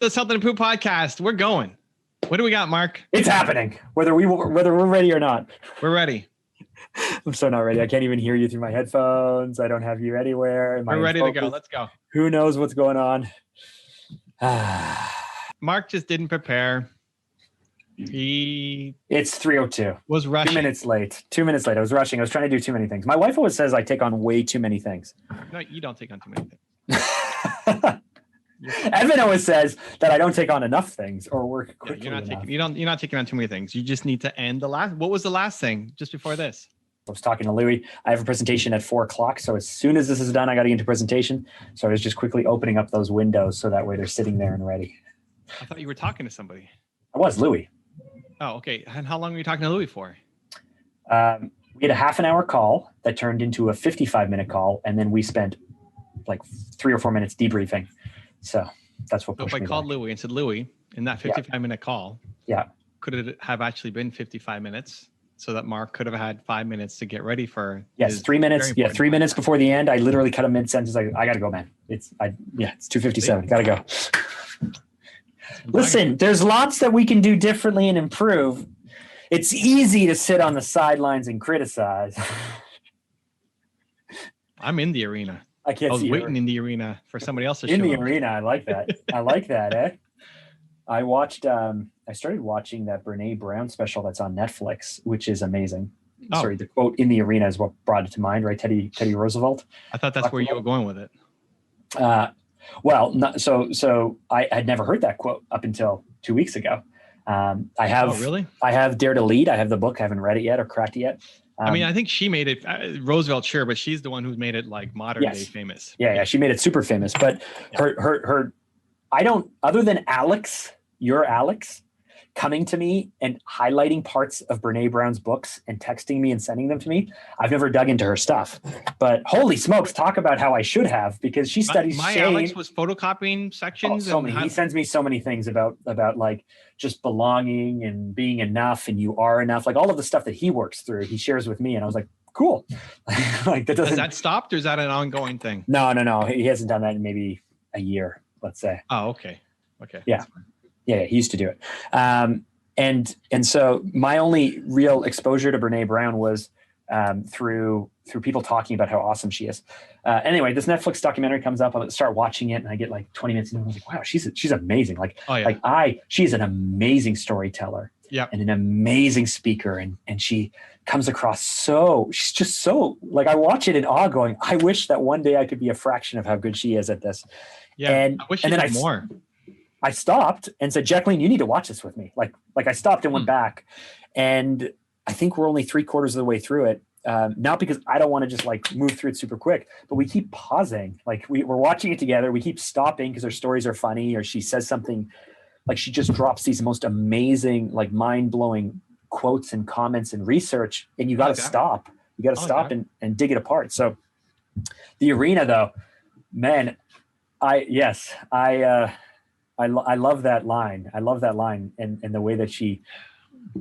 The Something to Poo podcast. We're going. What do we got, Mark? It's happening. Whether we're ready or not. We're ready. I'm so not ready. I can't even hear you through my headphones. I don't have you anywhere. We're ready to go. Let's go. Who knows what's going on? Mark just didn't prepare. It's 3:02. Was rushing. 2 minutes late. 2 minutes late. I was rushing. I was trying to do too many things. My wife always says I take on way too many things. No, you don't take on too many things. Edvin always says that I don't take on enough things or work quickly. You're not taking on too many things. You just need to end the last. What was the last thing just before this? I was talking to Louis. I have a presentation at 4:00. So as soon as this is done, I got to get into presentation. So I was just quickly opening up those windows so that way they're sitting there and ready. I thought you were talking to somebody. I was Louis. Oh, okay. And how long were you talking to Louis for? We had a half an hour call that turned into a 55-minute call. And then we spent like 3 or 4 minutes debriefing. So that's what pushed me if I called back. Louis and said, Louis, in that 55-minute call, could it have actually been 55 minutes so that Mark could have had 5 minutes to get ready for? Yes, 3 minutes. Yeah, 3 minutes before the end. I literally cut a mid-sentence. I got to go, man. It's 2:57. Got to go. Listen, there's lots that we can do differently and improve. It's easy to sit on the sidelines and criticize. I'm in the arena. I was waiting in the arena for somebody else to show up. In the up. arena, I like that. I like that, eh? I watched. I started watching that Brene Brown special that's on Netflix, which is amazing. Oh. Sorry, the quote "in the arena" is what brought it to mind, right? Teddy Roosevelt. I thought that's where you were going with it. Well, so I had never heard that quote up until 2 weeks ago. I have. Oh, really? I have Dare to Lead. I have the book. I haven't read it yet or cracked it yet. I mean, I think she made it, Roosevelt, sure, but she's the one who's made it like modern day famous. Yeah, she made it super famous. But her, I don't, other than Alex, your Alex, coming to me and highlighting parts of Brene Brown's books and texting me and sending them to me, I've never dug into her stuff. But holy smokes, talk about how I should have, because she studies my shame. Alex was photocopying sections. He sends me so many things about like just belonging and being enough, and you are enough. Like all of the stuff that he works through, he shares with me, and I was like, cool. Like that Has that stopped, or is that an ongoing thing? No. He hasn't done that in maybe a year, let's say. Oh, okay. Yeah, he used to do it. And so my only real exposure to Brene Brown was through people talking about how awesome she is. Anyway, this Netflix documentary comes up. I start watching it, and I get like 20 minutes into it. I was like, wow, she's amazing. She's an amazing storyteller. Yeah. And an amazing speaker. And she comes across she's just so, like, I watch it in awe going, I wish that one day I could be a fraction of how good she is at this. Yeah. And I wish she did more. I stopped and said, Jacqueline, you need to watch this with me. Like I stopped and went back, and I think we're only 3/4 of the way through it. Not because I don't want to just like move through it super quick, but we keep pausing. Like we're watching it together. We keep stopping because her stories are funny, or she says something, like she just drops these most amazing, like mind-blowing quotes and comments and research. And you got to stop. You got to stop and dig it apart. So the arena though, man, I love that line. I love that line and the way that she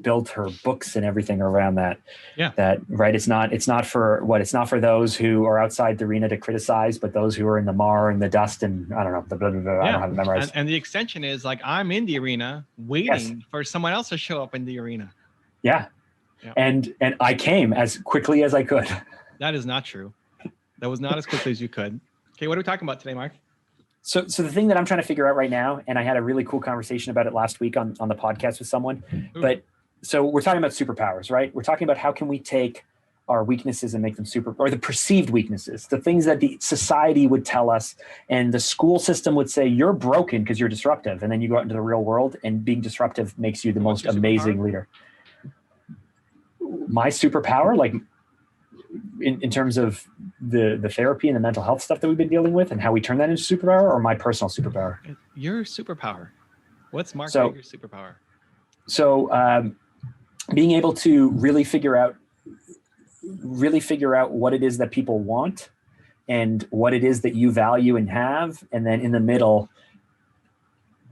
built her books and everything around that. Yeah. That, right. It's not for those who are outside the arena to criticize, but those who are in the mar and the dust and I don't know, I don't have it memorized. And the extension is like, I'm in the arena waiting for someone else to show up in the arena. Yeah. And I came as quickly as I could. That is not true. That was not as quickly as you could. Okay. What are we talking about today, Mark? So the thing that I'm trying to figure out right now, and I had a really cool conversation about it last week on the podcast with someone, but so we're talking about superpowers, right? We're talking about how can we take our weaknesses and make them or the perceived weaknesses, the things that the society would tell us and the school system would say, you're broken because you're disruptive. And then you go out into the real world and being disruptive makes you the most amazing leader. My superpower, like in terms of the therapy and the mental health stuff that we've been dealing with and how we turn that into superpower, or my personal superpower? Your superpower. What's Mark Hager's superpower? So being able to really figure out what it is that people want and what it is that you value and have. And then in the middle,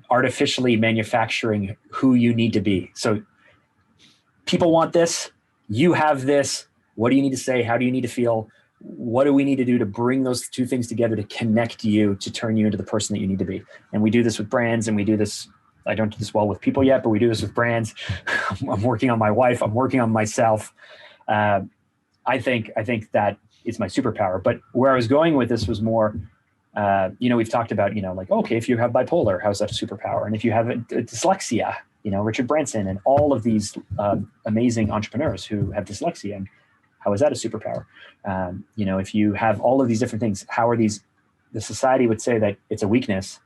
artificially manufacturing who you need to be. So people want this, you have this. What do you need to say? How do you need to feel? what do we need to do to bring those two things together to connect you, to turn you into the person that you need to be? And we do this with brands, and we do this, I don't do this well with people yet, but we do this with brands. I'm working on my wife. I'm working on myself. I think that is my superpower. But where I was going with this was more, we've talked about, like, okay, if you have bipolar, how's that a superpower? And if you have a dyslexia, Richard Branson and all of these amazing entrepreneurs who have dyslexia, and how is that a superpower? If you have all of these different things, how are these? The society would say that it's a weakness,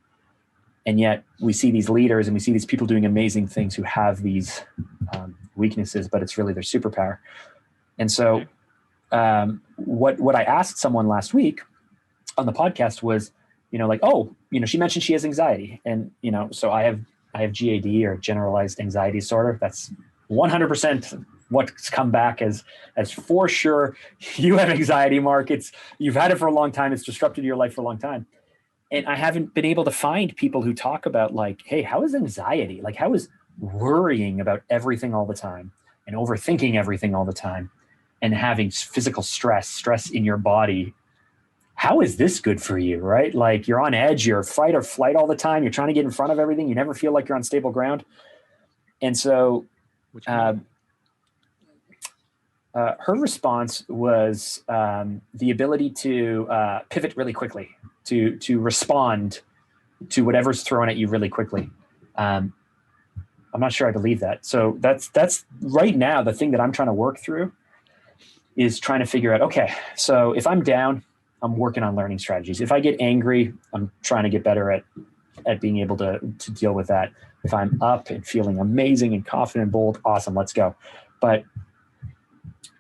and yet we see these leaders and we see these people doing amazing things who have these weaknesses, but it's really their superpower. And so, what I asked someone last week on the podcast was, she mentioned she has anxiety, and so I have GAD, or generalized anxiety disorder. That's 100% what's come back as for sure. You have anxiety, Mark. You've had it for a long time. It's disrupted your life for a long time. And I haven't been able to find people who talk about, like, hey, how is anxiety? Like, how is worrying about everything all the time and overthinking everything all the time and having physical stress in your body? How is this good for you, right? Like, you're on edge, you're fight or flight all the time. You're trying to get in front of everything. You never feel like you're on stable ground. And so her response was the ability to pivot really quickly, to respond to whatever's thrown at you really quickly. I'm not sure I believe that. So that's right now the thing that I'm trying to work through, is trying to figure out, okay, so if I'm down, I'm working on learning strategies. If I get angry, I'm trying to get better at being able to deal with that. If I'm up and feeling amazing and confident and bold, awesome, let's go. But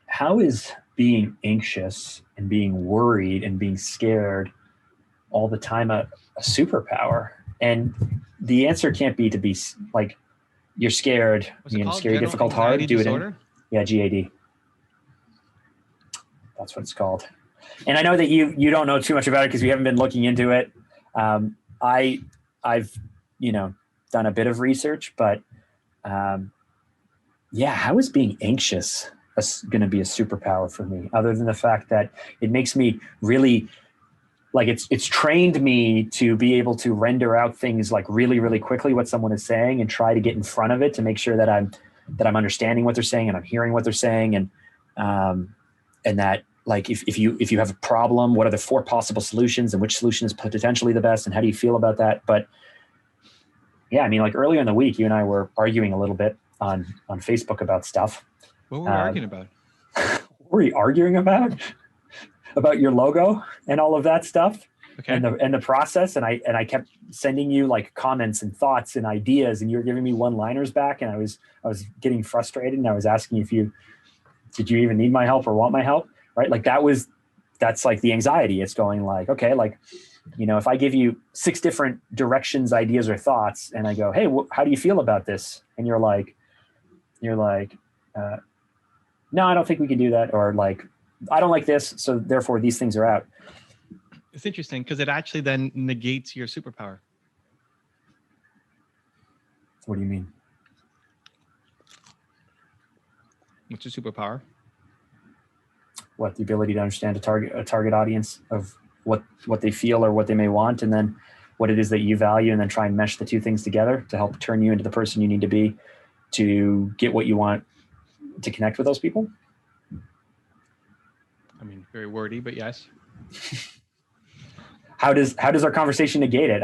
how is being anxious and being worried and being scared all the time a superpower? And the answer can't be to be like, you're scared, scary, difficult, hard, do it. Yeah, GAD. That's what it's called. And I know that you don't know too much about it because you haven't been looking into it. I've done a bit of research, but how is being anxious going to be a superpower for me, other than the fact that it makes me really, like, it's trained me to be able to render out things like really, really quickly what someone is saying and try to get in front of it to make sure that I'm understanding what they're saying and I'm hearing what they're saying, and that, like, if you have a problem, what are the 4 possible solutions and which solution is potentially the best and how do you feel about that? But yeah, I mean, like, earlier in the week, you and I were arguing a little bit on Facebook about stuff. What were we arguing about? What were we arguing about? About your logo and all of that stuff. Okay. And the process. And I kept sending you, like, comments and thoughts and ideas, and you were giving me one-liners back, and I was getting frustrated, and I was asking did you even need my help or want my help? Right? Like, that's like the anxiety. It's going like, okay, like, if I give you 6 different directions, ideas, or thoughts, and I go, hey, how do you feel about this? And you're like, no, I don't think we can do that. Or like, I don't like this, so therefore these things are out. It's interesting because it actually then negates your superpower. What do you mean? What's your superpower? What, the ability to understand a target audience of what they feel or what they may want, and then what it is that you value, and then try and mesh the two things together to help turn you into the person you need to be to get what you want to connect with those people? I mean, very wordy, but yes. How does our conversation negate it?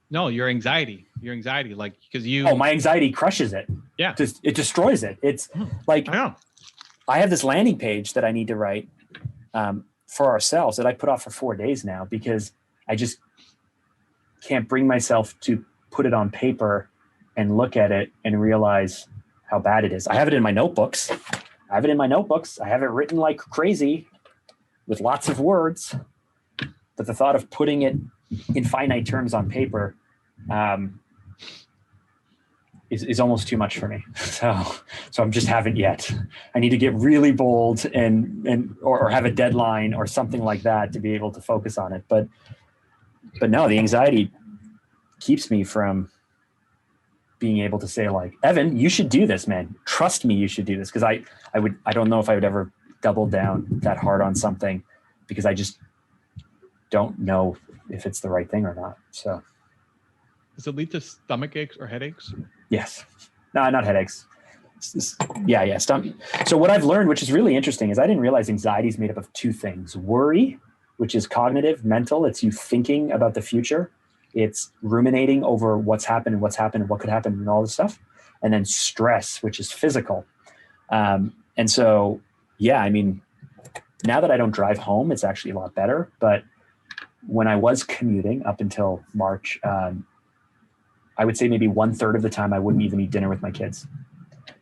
No, your anxiety, like, because my anxiety crushes it. Yeah. It destroys it. It's like, I have this landing page that I need to write for ourselves that I put off for 4 days now, because I just can't bring myself to put it on paper and look at it and realize how bad it is. I have it in my notebooks. I have it written like crazy with lots of words, but the thought of putting it in finite terms on paper is almost too much for me. So I'm just haven't yet. I need to get really bold or have a deadline or something like that to be able to focus on it. But no, the anxiety keeps me from being able to say, like, Evan, you should do this, man. Trust me, you should do this. Because I don't know if I would ever double down that hard on something because I just don't know if it's the right thing or not. So does it lead to stomach aches or headaches? Yes. No, not headaches. Yeah. Stomach. So what I've learned, which is really interesting, is I didn't realize anxiety is made up of two things: worry, which is cognitive, mental. It's you thinking about the future. It's ruminating over what's happened and what could happen and all this stuff. And then stress, which is physical. And so, yeah, I mean, now that I don't drive home, it's actually a lot better. But when I was commuting up until March, I would say maybe 1/3 of the time I wouldn't even eat dinner with my kids,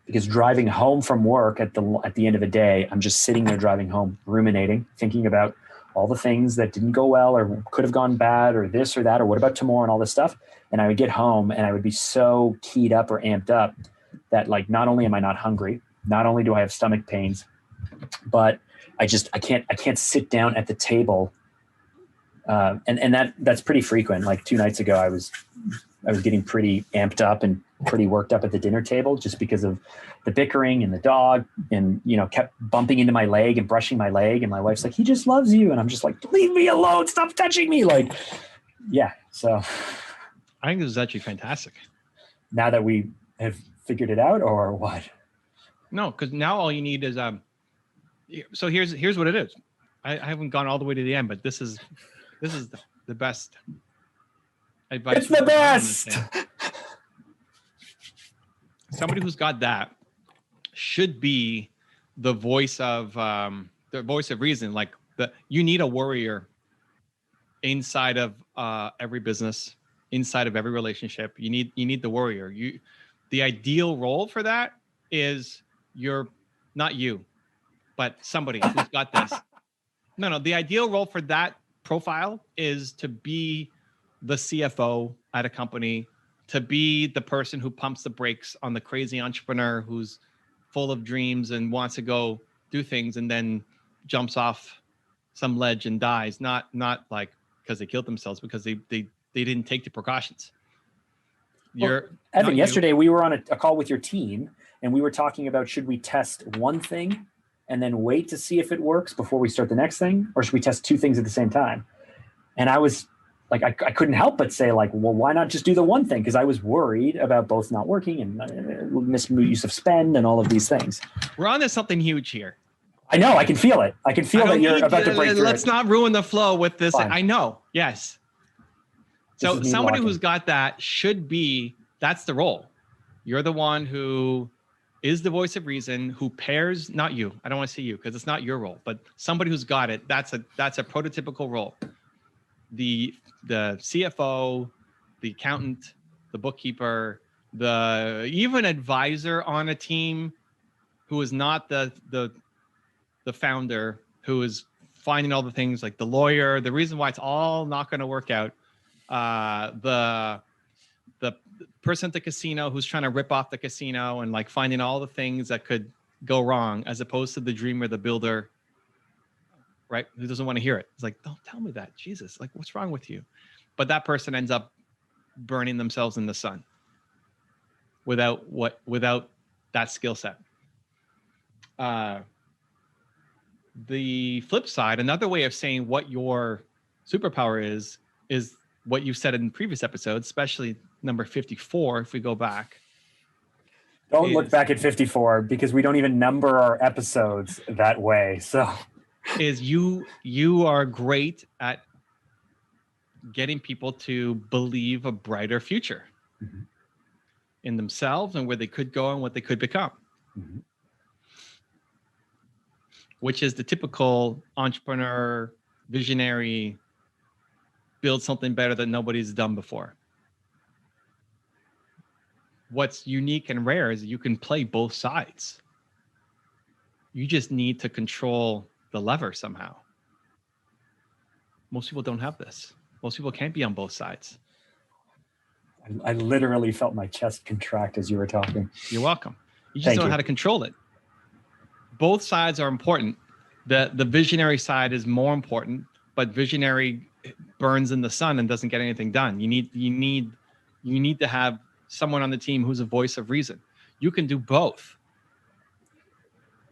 because driving home from work at the end of the day, I'm just sitting there driving home, ruminating, thinking about all the things that didn't go well or could have gone bad or this or that or what about tomorrow and all this stuff. And I would get home and I would be so keyed up or amped up that, like, not only am I not hungry, not only do I have stomach pains, but I can't sit down at the table. And that's pretty frequent. Like 2 nights ago, I was getting pretty amped up and pretty worked up at the dinner table just because of the bickering and the dog, and, kept bumping into my leg and brushing my leg. And my wife's like, "He just loves you." And I'm just like, "Leave me alone. Stop touching me." Like, yeah. So I think this is actually fantastic. Now that we have figured it out, or what? No, because now all you need is, so here's what it is. I haven't gone all the way to the end, but this is the best advice. It's the best. Somebody who's got that should be the voice of reason. Like, you need a warrior inside of every business, inside of every relationship. You need the warrior. The ideal role for that is not you, but somebody who's got this. No. The ideal role for that profile is to be the CFO at a company, to be the person who pumps the brakes on the crazy entrepreneur who's full of dreams and wants to go do things and then jumps off some ledge and dies. Not like because they killed themselves, because they didn't take the precautions. Evan, yesterday we were on a call with your team and we were talking about, should we test one thing and then wait to see if it works before we start the next thing, or should we test 2 things at the same time? And I was like, I couldn't help but say, like, well, why not just do the one thing? Because I was worried about both not working and misuse of spend and all of these things. We're on to something huge here. I know. I can feel it. I can feel that you're about to break through. Let's not ruin the flow with this. Fine. I know. Yes. So somebody who's got that should be, that's the role. You're the one who is the voice of reason, who pairs, not you. I don't want to say you because it's not your role, but somebody who's got it. That's a prototypical role. The CFO, the accountant, the bookkeeper, the even advisor on a team who is not the founder, who is finding all the things, like the lawyer, the reason why it's all not going to work out, the person at the casino who's trying to rip off the casino and like finding all the things that could go wrong, as opposed to the dreamer, the builder, right? Who doesn't want to hear it. It's like, don't tell me that, Jesus, like, what's wrong with you? But that person ends up burning themselves in the sun without that skill set. The flip side, another way of saying what your superpower is what you've said in previous episodes, especially number 54, if we go back. Don't look back at 54 because we don't even number our episodes that way. So is you are great at getting people to believe a brighter future in themselves and where they could go and what they could become. Which is the typical entrepreneur, visionary, build something better that nobody's done before. What's unique and rare is you can play both sides. You just need to control the lever somehow. Most people don't have this. Most people can't be on both sides. I literally felt my chest contract as you were talking. You're welcome. You just don't know how to control it. Both sides are important. The visionary side is more important, but visionary burns in the sun and doesn't get anything done. You need to have someone on the team who's a voice of reason. You can do both.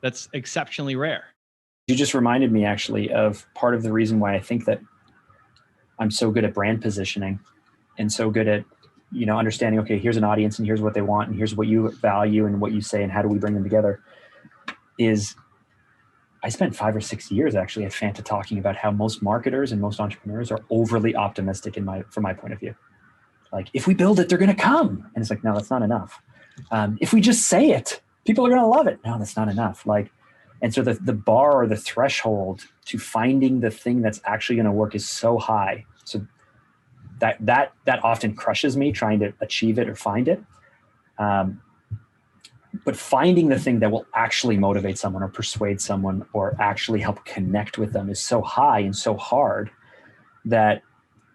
That's exceptionally rare. You just reminded me actually of part of the reason why I think that I'm so good at brand positioning and so good at, understanding, okay, here's an audience and here's what they want and here's what you value and what you say and how do we bring them together, is I spent 5 or 6 years actually at Fanta talking about how most marketers and most entrepreneurs are overly optimistic from my point of view. Like, if we build it, they're going to come. And it's like, no, that's not enough. If we just say it, people are going to love it. No, that's not enough. And so the bar or the threshold to finding the thing that's actually going to work is so high. So that often crushes me trying to achieve it or find it. But finding the thing that will actually motivate someone or persuade someone or actually help connect with them is so high and so hard that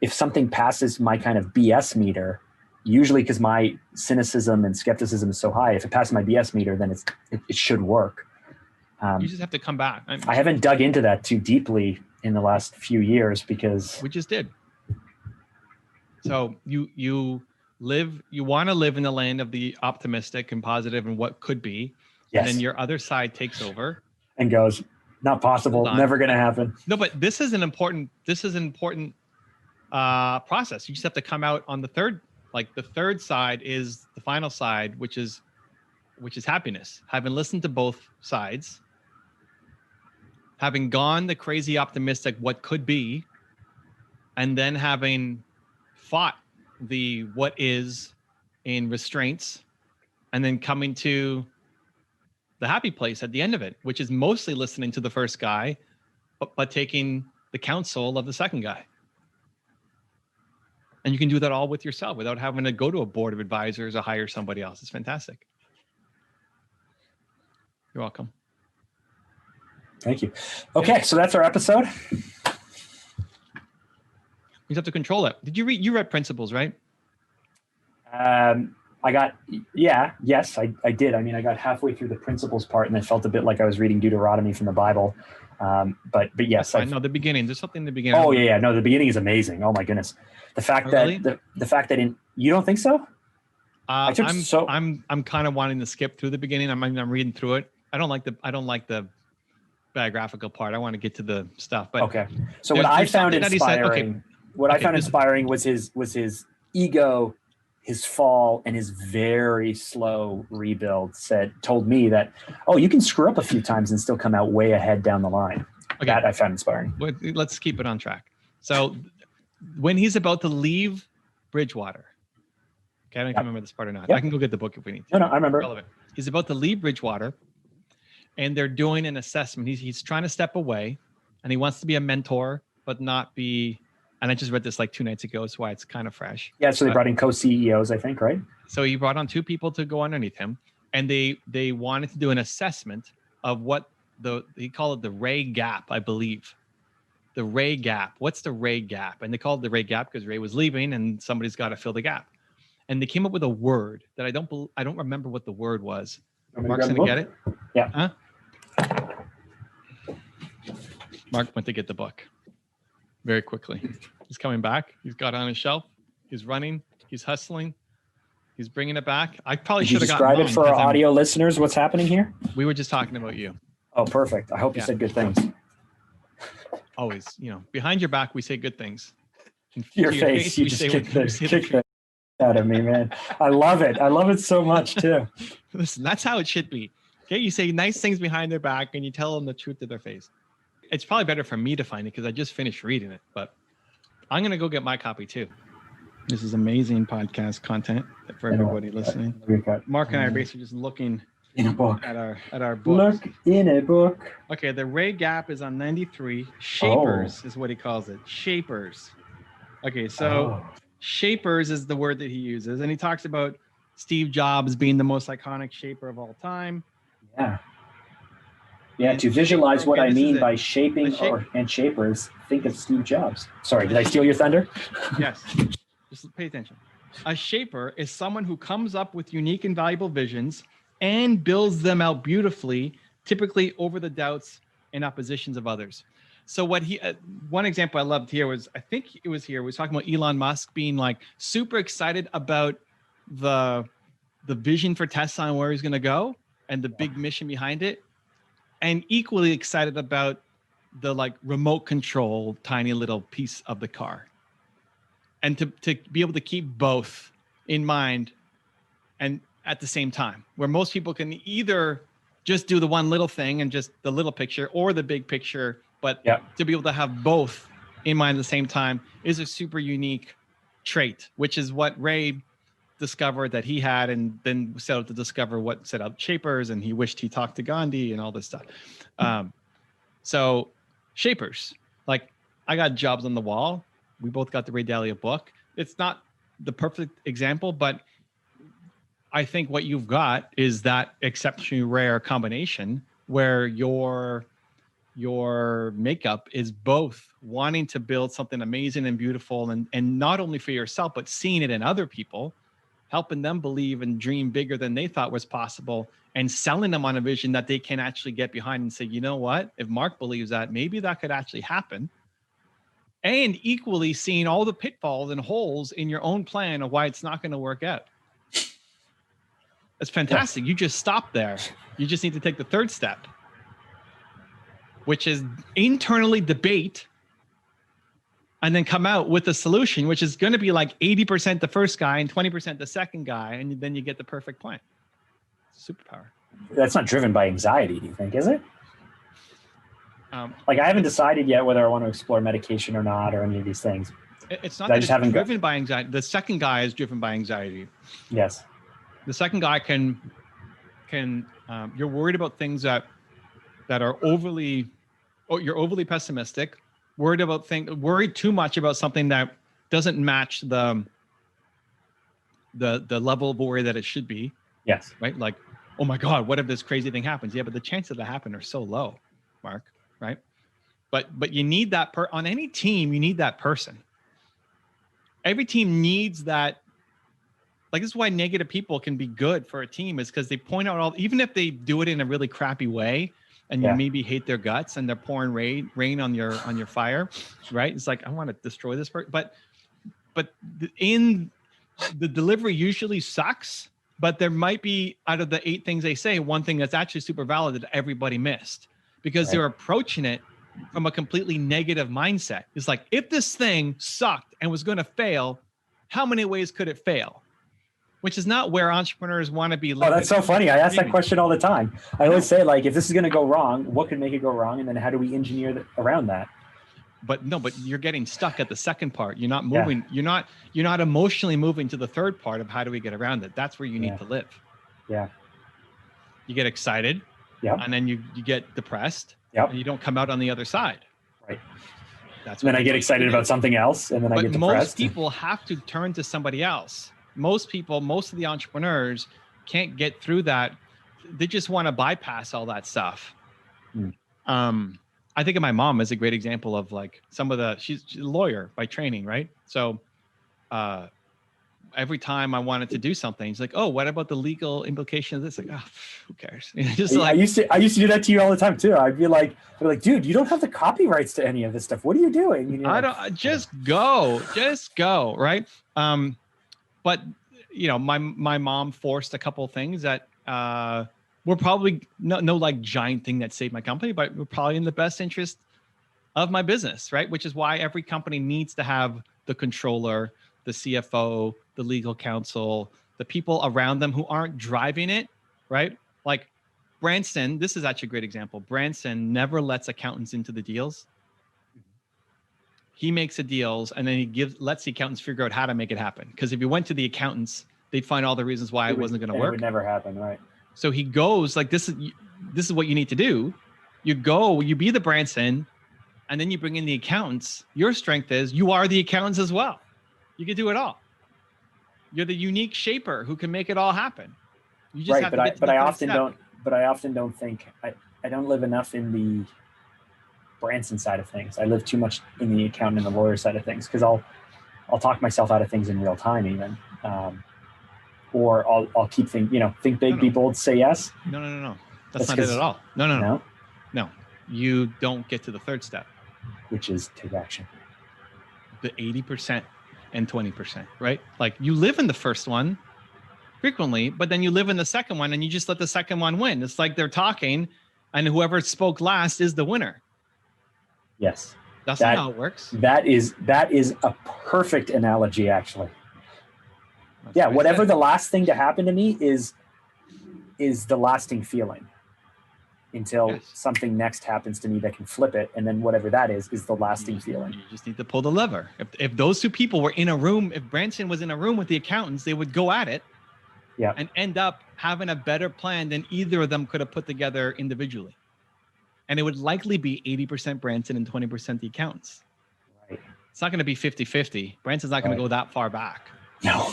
if something passes my kind of BS meter, usually because my cynicism and skepticism is so high, if it passes my BS meter, then it should work. You just have to come back. I haven't dug into that too deeply in the last few years because we just did. So you want to live in the land of the optimistic and positive and what could be. Yes. And then your other side takes over and goes, not possible, never going to happen. No, but this is an important process. You just have to come out on the third, like the third side is the final side, which is happiness. Having listened to both sides, having gone the crazy optimistic what could be, and then having fought the what is in restraints, and then coming to the happy place at the end of it, which is mostly listening to the first guy, but taking the counsel of the second guy. And you can do that all with yourself without having to go to a board of advisors or hire somebody else. It's fantastic. You're welcome. Thank you. Okay, so that's our episode. You have to control it. You read Principles, right? Yes, I did. I mean, I got halfway through the Principles part and then felt a bit like I was reading Deuteronomy from the Bible. But yes. I know the beginning. There's something in the beginning. Oh yeah. No, the beginning is amazing. Oh my goodness. The fact that the fact that you don't think so? I'm kind of wanting to skip through the beginning. I'm reading through it. I don't like the biographical part. I want to get to the stuff. But okay. So what I found inspiring, inspiring was his ego, his fall, and his very slow rebuild. Told me that, you can screw up a few times and still come out way ahead down the line. Okay. That I found inspiring. Let's keep it on track. So when he's about to leave Bridgewater, okay, I don't remember this part or not. Yep. I can go get the book if we need to. No, I remember. Relevant. He's about to leave Bridgewater, and they're doing an assessment. He's trying to step away, and he wants to be a mentor, but not be. And I just read this like 2 nights ago, so why it's kind of fresh. Yeah, so they brought in co-CEOs, I think, right? So he brought on 2 people to go underneath him, and they wanted to do an assessment of what he called it the Ray Gap, I believe. The Ray Gap. What's the Ray Gap? And they called it the Ray Gap because Ray was leaving, and somebody's got to fill the gap. And they came up with a word that I don't remember what the word was. Mark's gonna get it. Yeah. Huh? Mark went to get the book very quickly. He's coming back. He's got it on his shelf. He's running. He's hustling. He's bringing it back. I probably should have describe it for our audio listeners. What's happening here? We were just talking about you. Oh, perfect. I hope you said good things. Always, behind your back, we say good things. Your face, you just kick the out of me, man. I love it. I love it so much too. Listen, that's how it should be. Okay, you say nice things behind their back and you tell them the truth to their face. It's probably better for me to find it because I just finished reading it, but I'm going to go get my copy too. This is amazing podcast content for everybody listening. Mark and I are basically just looking in a book at our books. Look in a book. Okay, the Ray Gap is on 93. Shapers is what he calls it. Shapers. Okay, so shapers is the word that he uses, and he talks about Steve Jobs being the most iconic shaper of all time. Yeah, to visualize what I mean by shaping and shapers, think of Steve Jobs. Sorry, did I steal your thunder? Yes. Just pay attention. A shaper is someone who comes up with unique and valuable visions and builds them out beautifully, typically over the doubts and oppositions of others. So what one example I loved here was, I think it was here, we was talking about Elon Musk being like super excited about the vision for Tesla and where he's going to go and the big mission behind it. and equally excited about the like remote control tiny little piece of the car, and to be able to keep both in mind and at the same time, where most people can either just do the one little thing and just the little picture or the big picture, but to be able to have both in mind at the same time is a super unique trait, which is what Ray discovered that he had, and then set out to discover what set up Shapers, and he wished he talked to Gandhi and all this stuff. So Shapers, like, I got Jobs on the Wall. We both got the Ray Dalio book. It's not the perfect example, but I think what you've got is that exceptionally rare combination where your makeup is both wanting to build something amazing and beautiful, and not only for yourself, but seeing it in other people, helping them believe and dream bigger than they thought was possible, and selling them on a vision that they can actually get behind and say, you know what, if Mark believes that, maybe that could actually happen. And equally seeing all the pitfalls and holes in your own plan of why it's not going to work out. It's fantastic. You just stop there. You just need to take the third step, which is internally debate and then come out with a solution, which is going to be like 80% the first guy and 20% the second guy. And then you get the perfect plan. Superpower. That's not driven by anxiety, do you think, is it? Like, I haven't decided yet whether I want to explore medication or not, or any of these things. It's not that it's driven by anxiety. The second guy is driven by anxiety. Yes. The second guy can you're worried about things that are you're overly pessimistic, worried too much about something that doesn't match the level of worry that it should be. Yes. Right? Like, oh my God, what if this crazy thing happens? Yeah, but the chances of that happen are so low, Mark, right? But you need that on any team, you need that person. Every team needs that. Like, this is why negative people can be good for a team, is because they point out even if they do it in a really crappy way, and you maybe hate their guts and they're pouring rain on your fire, right? It's like, I want to destroy this person, but in the delivery usually sucks, but there might be, out of the 8 things they say, one thing that's actually super valid that everybody missed, because they're approaching it from a completely negative mindset. It's like, if this thing sucked and was going to fail, how many ways could it fail? Which is not where entrepreneurs want to be living. Oh, that's so funny. I ask that question all the time. I always say, like, if this is going to go wrong, what could make it go wrong? And then how do we engineer around that? But you're getting stuck at the second part. You're not moving. Yeah. You're not emotionally moving to the third part of how do we get around it. That's where you need to live. Yeah. You get excited. Yeah. And then you get depressed. Yeah. And you don't come out on the other side. Right. That's when I get excited about something else, and then I get depressed. Most people have to turn to somebody else. Most of the entrepreneurs can't get through that. They just want to bypass all that stuff. I think of my mom as a great example of, like, she's a lawyer by training, right? So every time I wanted to do something, she's like, oh, what about the legal implication of this? Like, oh, who cares? Just like, I used to do that to you all the time too. I'd be like, dude, you don't have the copyrights to any of this stuff. What are you doing? Just go, right? But, my mom forced a couple of things that were probably no like giant thing that saved my company, but were probably in the best interest of my business, right? Which is why every company needs to have the controller, the CFO, the legal counsel, the people around them who aren't driving it, right? Like Branson, this is actually a great example. Branson never lets accountants into the deals. He makes the deals, and then he lets the accountants figure out how to make it happen. Because if you went to the accountants, they'd find all the reasons why it wasn't going to work. It would never happen, right? So he goes like, this is what you need to do. You be the Branson, and then you bring in the accountants. Your strength is you are the accountants as well. You can do it all. You're the unique shaper who can make it all happen. You just have to get to the first step. But I often don't think I don't live enough in the Branson side of things. I live too much in the accountant and the lawyer side of things, because I'll talk myself out of things in real time even. Or I'll keep think big, be bold, say yes. No. That's not it at all. No. You don't get to the third step, which is take action. The 80% and 20%, right? Like, you live in the first one frequently, but then you live in the second one and you just let the second one win. It's like they're talking and whoever spoke last is the winner. Yes. That's not how it works. That is a perfect analogy, actually. That's Yeah, what I whatever said. the last thing to happen to me is the lasting feeling until Yes. something next happens to me that can flip it, and then whatever that is the lasting feeling. You just need to pull the lever. If those two people were in a room, if Branson was in a room with the accountants, they would go at it. Yeah. And end up having a better plan than either of them could have put together individually. And it would likely be 80% Branson and 20% the accountants. Right. It's not going to be 50-50. Branson's not going to go that far back. No.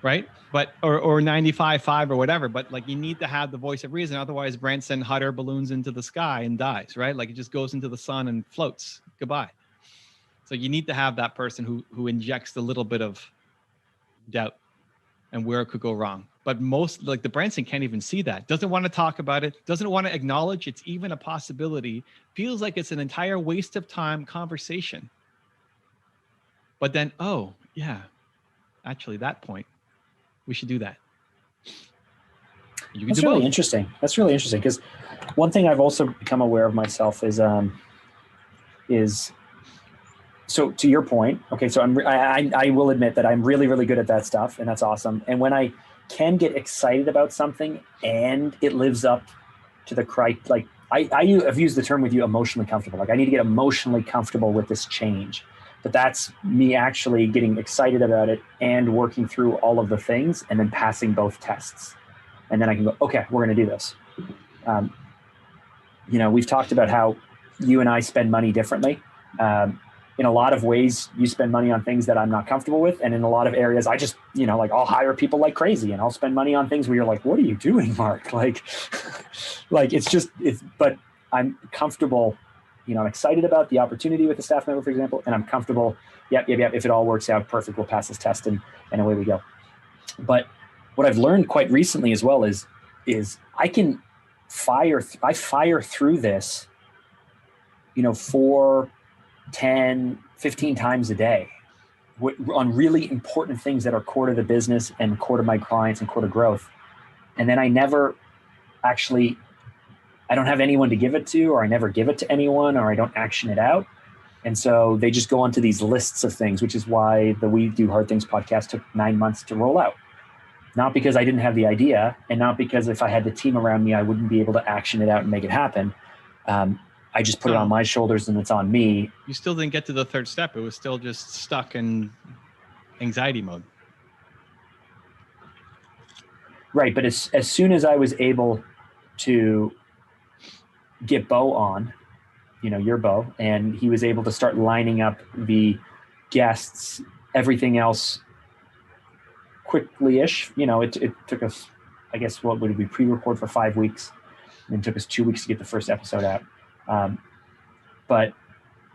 Right? But or 95-5 or whatever. But like, you need to have the voice of reason. Otherwise, Branson hot air balloons into the sky and dies, right? Like, it just goes into the sun and floats. Goodbye. So you need to have that person who injects a little bit of doubt and where it could go wrong. But most, like, the Branson can't even see that, doesn't want to talk about it, doesn't want to acknowledge it's even a possibility, feels like it's an entire waste of time conversation. But then, oh yeah, actually that point, we should do that. You can That's do really both. interesting. That's really interesting, because one thing I've also become aware of myself is so to your point, okay, so I will admit that I'm really, really good at that stuff, and that's awesome. And when I can get excited about something and it lives up to the like I've used the term with you, emotionally comfortable. Like, I need to get emotionally comfortable with this change. But that's me actually getting excited about it and working through all of the things and then passing both tests. And then I can go, okay, we're going to do this. We've talked about how you and I spend money differently. In a lot of ways, you spend money on things that I'm not comfortable with. And in a lot of areas, I just, like, I'll hire people like crazy and I'll spend money on things where you're like, what are you doing, Mark? Like, but I'm comfortable, I'm excited about the opportunity with the staff member, for example, and I'm comfortable. Yep. If it all works out perfect, we'll pass this test and away we go. But what I've learned quite recently as well is I can fire through this, 4, 10, 15 times a day on really important things that are core to the business and core to my clients and core to growth. And then I never actually, I don't have anyone to give it to, or I never give it to anyone, or I don't action it out. And so they just go onto these lists of things, which is why the We Do Hard Things podcast took 9 months to roll out. Not because I didn't have the idea, and not because if I had the team around me, I wouldn't be able to action it out and make it happen. I just put it on my shoulders and it's on me. You still didn't get to the third step. It was still just stuck in anxiety mode. Right. But as soon as I was able to get Bo on, your Bo, and he was able to start lining up the guests, everything else quickly-ish, it took us, I guess, what would we pre-record for 5 weeks, and it took us 2 weeks to get the first episode out. But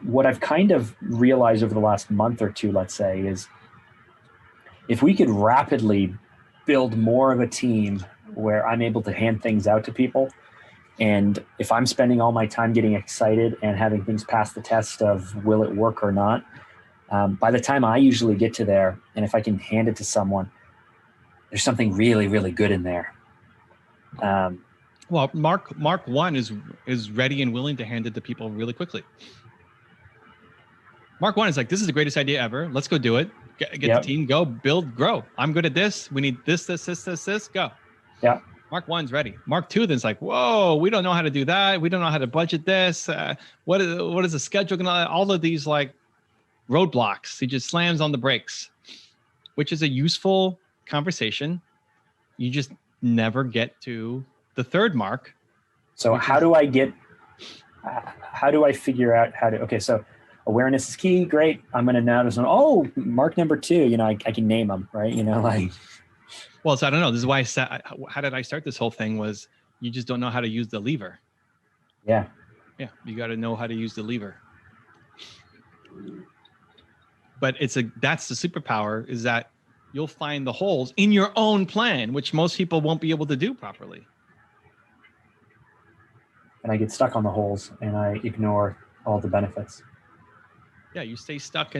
what I've kind of realized over the last month or two, let's say, is if we could rapidly build more of a team where I'm able to hand things out to people, and if I'm spending all my time getting excited and having things pass the test of will it work or not, by the time I usually get to there, and if I can hand it to someone, there's something really, really good in there. Well, Mark 1 is ready and willing to hand it to people really quickly. Mark 1 is like, this is the greatest idea ever. Let's go do it. Get the team, go build, grow. I'm good at this. We need this, go. Yeah. Mark 1's ready. Mark 2 then's like, whoa, we don't know how to do that. We don't know how to budget this. What is the schedule going to, all of these like roadblocks. He just slams on the brakes, which is a useful conversation. You just never get to the third mark. So how do I figure out okay, so awareness is key. Great. I'm going to notice, mark number 2, I can name them, right? Well, so I don't know. This is why I said, how did I start this whole thing was you just don't know how to use the lever. Yeah. Yeah. You got to know how to use the lever. But that's the superpower, is that you'll find the holes in your own plan, which most people won't be able to do properly. And I get stuck on the holes and I ignore all the benefits. Yeah, you stay stuck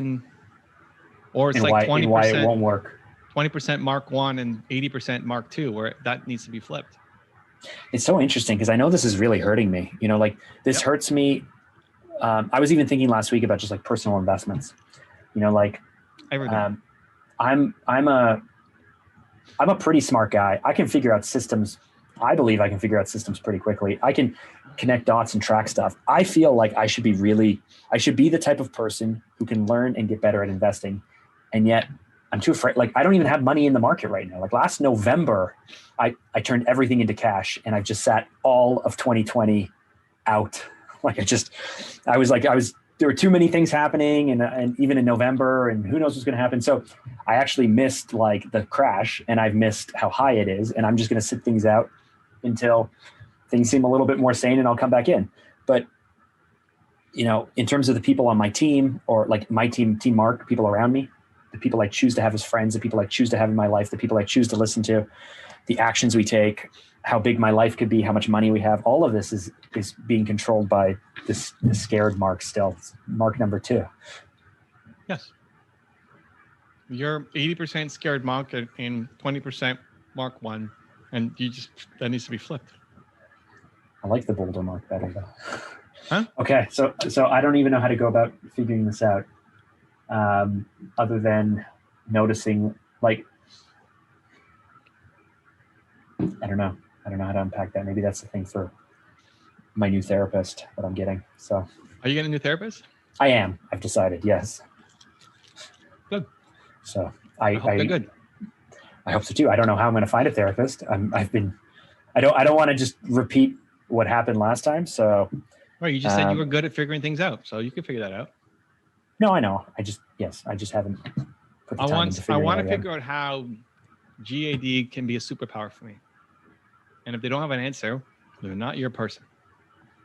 or it's and like 20%. Why it won't work. 20% Mark 1 and 80% Mark 2, where that needs to be flipped. It's so interesting because I know this is really hurting me. You know, like this Yep. hurts me. I was even thinking last week about just like personal investments. You know, like Everything. I'm a pretty smart guy. I can figure out systems. I believe I can figure out systems pretty quickly. I can connect dots and track stuff. I feel like I should be the type of person who can learn and get better at investing. And yet I'm too afraid. Like I don't even have money in the market right now. Like last November, I turned everything into cash and I've just sat all of 2020 out. Like there were too many things happening and even in November and who knows what's going to happen. So I actually missed like the crash and I've missed how high it is. And I'm just going to sit things out until things seem a little bit more sane and I'll come back in. But, you know, in terms of the people on my team or like my team Mark, people around me, the people I choose to have as friends, the people I choose to have in my life, the people I choose to listen to, the actions we take, how big my life could be, how much money we have, all of this is being controlled by this scared Mark still. Mark number 2. Yes. You're 80% scared Mark and 20% Mark 1. And that needs to be flipped. I like the Boulder Mark better though. Huh? Okay. So I don't even know how to go about figuring this out. Other than noticing, like, I don't know how to unpack that. Maybe that's the thing for my new therapist that I'm getting. So Are you getting a new therapist? I am. I've decided. Yes. Good. So I hope they're good. I hope so too. I don't know how I'm going to find a therapist. I don't want to just repeat what happened last time. So. Right. You just said you were good at figuring things out, so you can figure that out. No, I know. I just haven't put the time into figuring I want it to out figure out how GAD can be a superpower for me. And if they don't have an answer, they're not your person.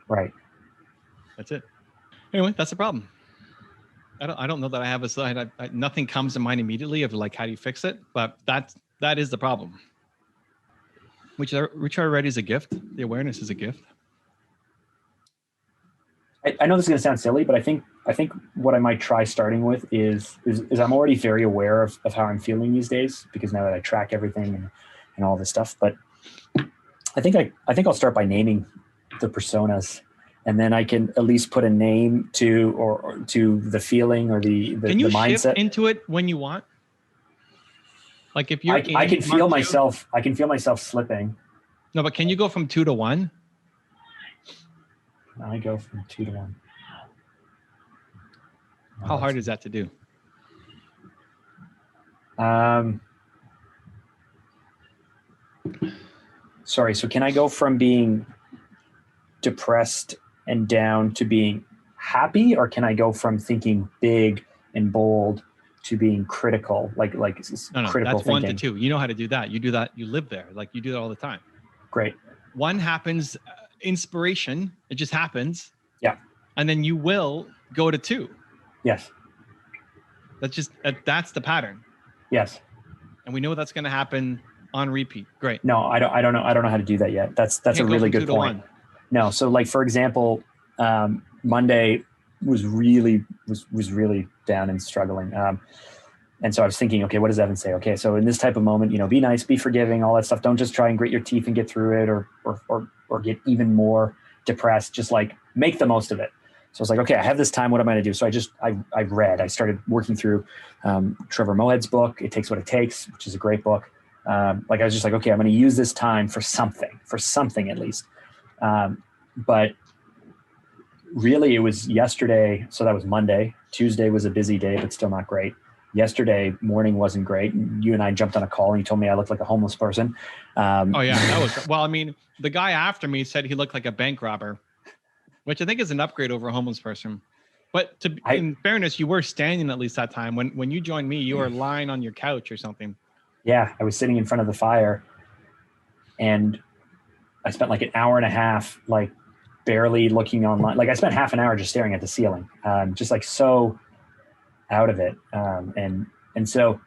Right. That's it. Anyway, that's the problem. I don't know that I have a slide. Nothing comes to mind immediately of like how do you fix it, but that is the problem. Which already is a gift. The awareness is a gift. I know this is going to sound silly, but I think what I might try starting with is I'm already very aware of how I'm feeling these days because now that I track everything and all this stuff. But I think I'll start by naming the personas, and then I can at least put a name to or to the feeling or the can you the mindset. Shift into it when you want? Like if you're, I can feel myself. I can feel myself slipping. No, but can you go from 2 to 1? I go from 2 to 1. How hard is that to do? Sorry. So can I go from being depressed and down to being happy, or can I go from thinking big and bold to being critical, like no, critical that's thinking? 1 to 2. You know how to do that. You do that. You live there. Like you do that all the time. Great. 1 happens, inspiration. It just happens. Yeah. And then you will go to 2. Yes. That's the pattern. Yes. And we know that's going to happen on repeat. Great. No, I don't know how to do that yet. That's a really good point. No. So like, for example, Monday was really down and struggling. And so I was thinking, okay, what does Evan say? Okay, so in this type of moment, be nice, be forgiving, all that stuff. Don't just try and grit your teeth and get through it or get even more depressed. Just like make the most of it. So I was like, okay, I have this time. What am I going to do? So I read. I started working through Trevor Moawad's book, It Takes What It Takes, which is a great book. I was just like, okay, I'm going to use this time for something at least. But really, it was yesterday. So that was Monday. Tuesday was a busy day, but still not great. Yesterday morning wasn't great. You and I jumped on a call and you told me I looked like a homeless person. Oh yeah, that was, well, I mean, the guy after me said he looked like a bank robber, which I think is an upgrade over a homeless person. But in fairness, you were standing at least that time. When you joined me, you were lying on your couch or something. Yeah, I was sitting in front of the fire and I spent like an hour and a half, like barely looking online. Like I spent half an hour just staring at the ceiling, just like so out of it. And so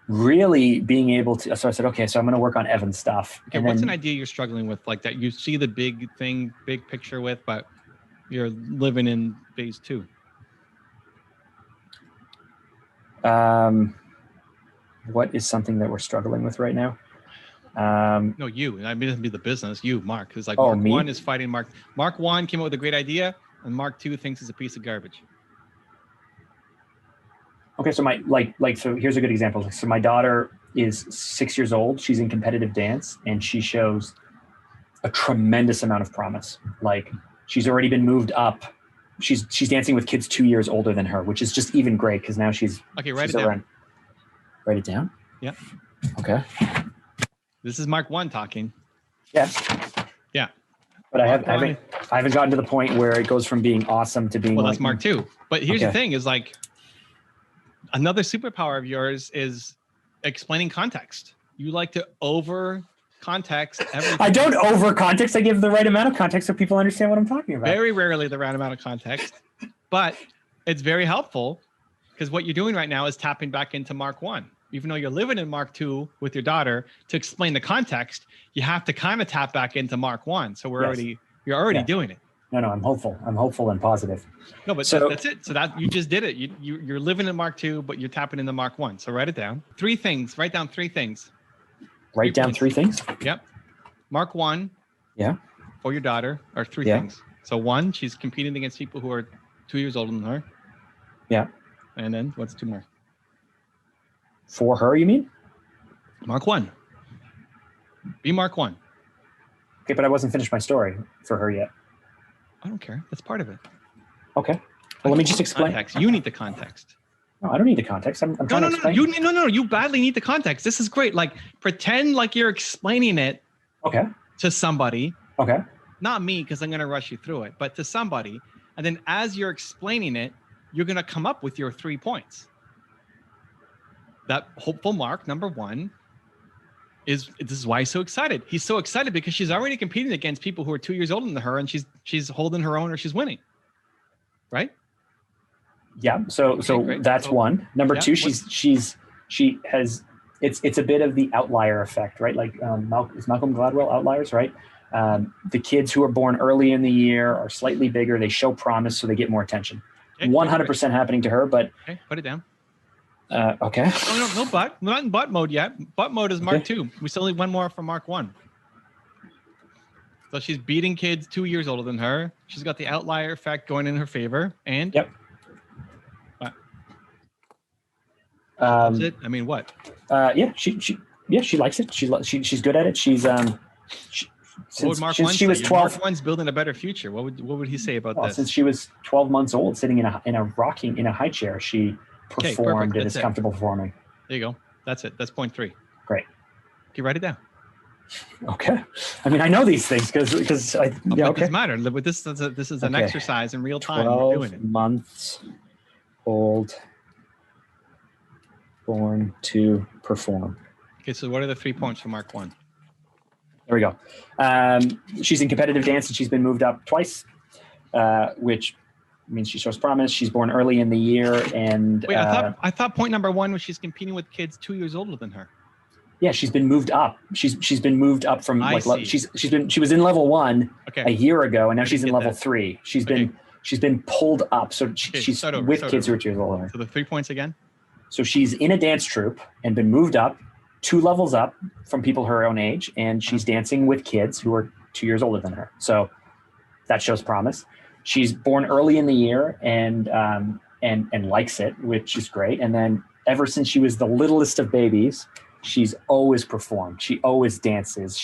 really being able to, so I said, okay, so I'm going to work on Evan's stuff. Okay. What's an idea you're struggling with like that you see the big picture with, but you're living in phase 2? What is something that we're struggling with right now? No, you. I mean, it'd be the business. You, Mark. It's like Oh, Mark me? 1 is fighting Mark. Mark 1 came up with a great idea, and Mark 2 thinks it's a piece of garbage. Okay, so so here's a good example. So my daughter is 6 years old. She's in competitive dance, and she shows a tremendous amount of promise. Like she's already been moved up. She's dancing with kids 2 years older than her, which is just even great because now she's Okay, write she's it down. Write it down. Yeah. Okay. This is Mark 1 talking. Yeah. Yeah. But I haven't gotten to the point where it goes from being awesome to being. Well, like, that's Mark 2. But here's the Okay. thing: is like another superpower of yours is explaining context. You like to over context everything. I don't over context. I give the right amount of context so people understand what I'm talking about. Very rarely the right amount of context, but it's very helpful because what you're doing right now is tapping back into Mark 1. Even though you're living in Mark 2 with your daughter, to explain the context, you have to kind of tap back into Mark 1. So you're already doing it. No, I'm hopeful. I'm hopeful and positive. No, but So- that's it. So that you just did it. You're living in Mark 2, but you're tapping into Mark 1. So write it down. 3 things. Write down 3 things. Write down 3 things. Yep. Mark 1. Yeah. For your daughter are 3 Yeah. things. So 1, she's competing against people who are 2 years older than her. Yeah. And then what's 2 more? For her, you mean? Mark 1. Be Mark 1. Okay, but I wasn't finished my story for her yet. I don't care. That's part of it. Okay. Well, let me just explain. Context. You need the context. No, I don't need the context. I'm trying to explain. You badly need the context. This is great. Like pretend like you're explaining it Okay. to somebody. Okay. Not me, because I'm going to rush you through it, but to somebody. And then as you're explaining it, you're going to come up with your 3 points. That hopeful Mark, number 1, this is why he's so excited. He's so excited because she's already competing against people who are 2 years older than her, and she's holding her own or she's winning. Right? Yeah. So great. that's So- 1. Number Yeah, 2, she has it's a bit of the outlier effect, right? Like is Malcolm Gladwell Outliers, right? The kids who are born early in the year are slightly bigger. They show promise, so they get more attention. Okay, 100% happening to her, but Okay, put it down. okay. No, but we're not in butt mode yet. Butt mode is Mark Okay. 2. We still need 1 more for Mark 1. So she's beating kids 2 years older than her. She's got the outlier effect going in her favor. And Yep. that's it. I mean, what? Yeah, she likes it. She's good at it. She's What would Mark 1 she was say? 12. Mark 1's building a better future. What would he say about Well, this? since she was 12 months old, sitting in a high chair, she Okay, performed perfect. and That's is it. comfortable performing. There you go. That's it. That's point 3. Great. Okay, write it down. Okay. I mean, I know these things because But it okay. doesn't matter. But this is an Okay. exercise in real time. We're doing 12 it. months old, born to perform. Okay, so what are the 3 points for Mark 1? There we go. She's in competitive dance and she's been moved up twice, which means she shows promise. She's born early in the year, and Wait, I thought point number 1 was she's competing with kids 2 years older than her. yeah, she's been moved up. She's been moved up from I see. she was in level 1 Okay. a year ago, and now I she's didn't in get level that. 3. She's Okay. been pulled up, so Okay, she's start over, with start kids who over. are 2 years older. So the 3 points again? So she's in a dance troupe and been moved up 2 levels up from people her own age, and she's dancing with kids who are 2 years older than her. So that shows promise. She's born early in the year and likes it, which is great. And then ever since she was the littlest of babies, she's always performed. She always dances.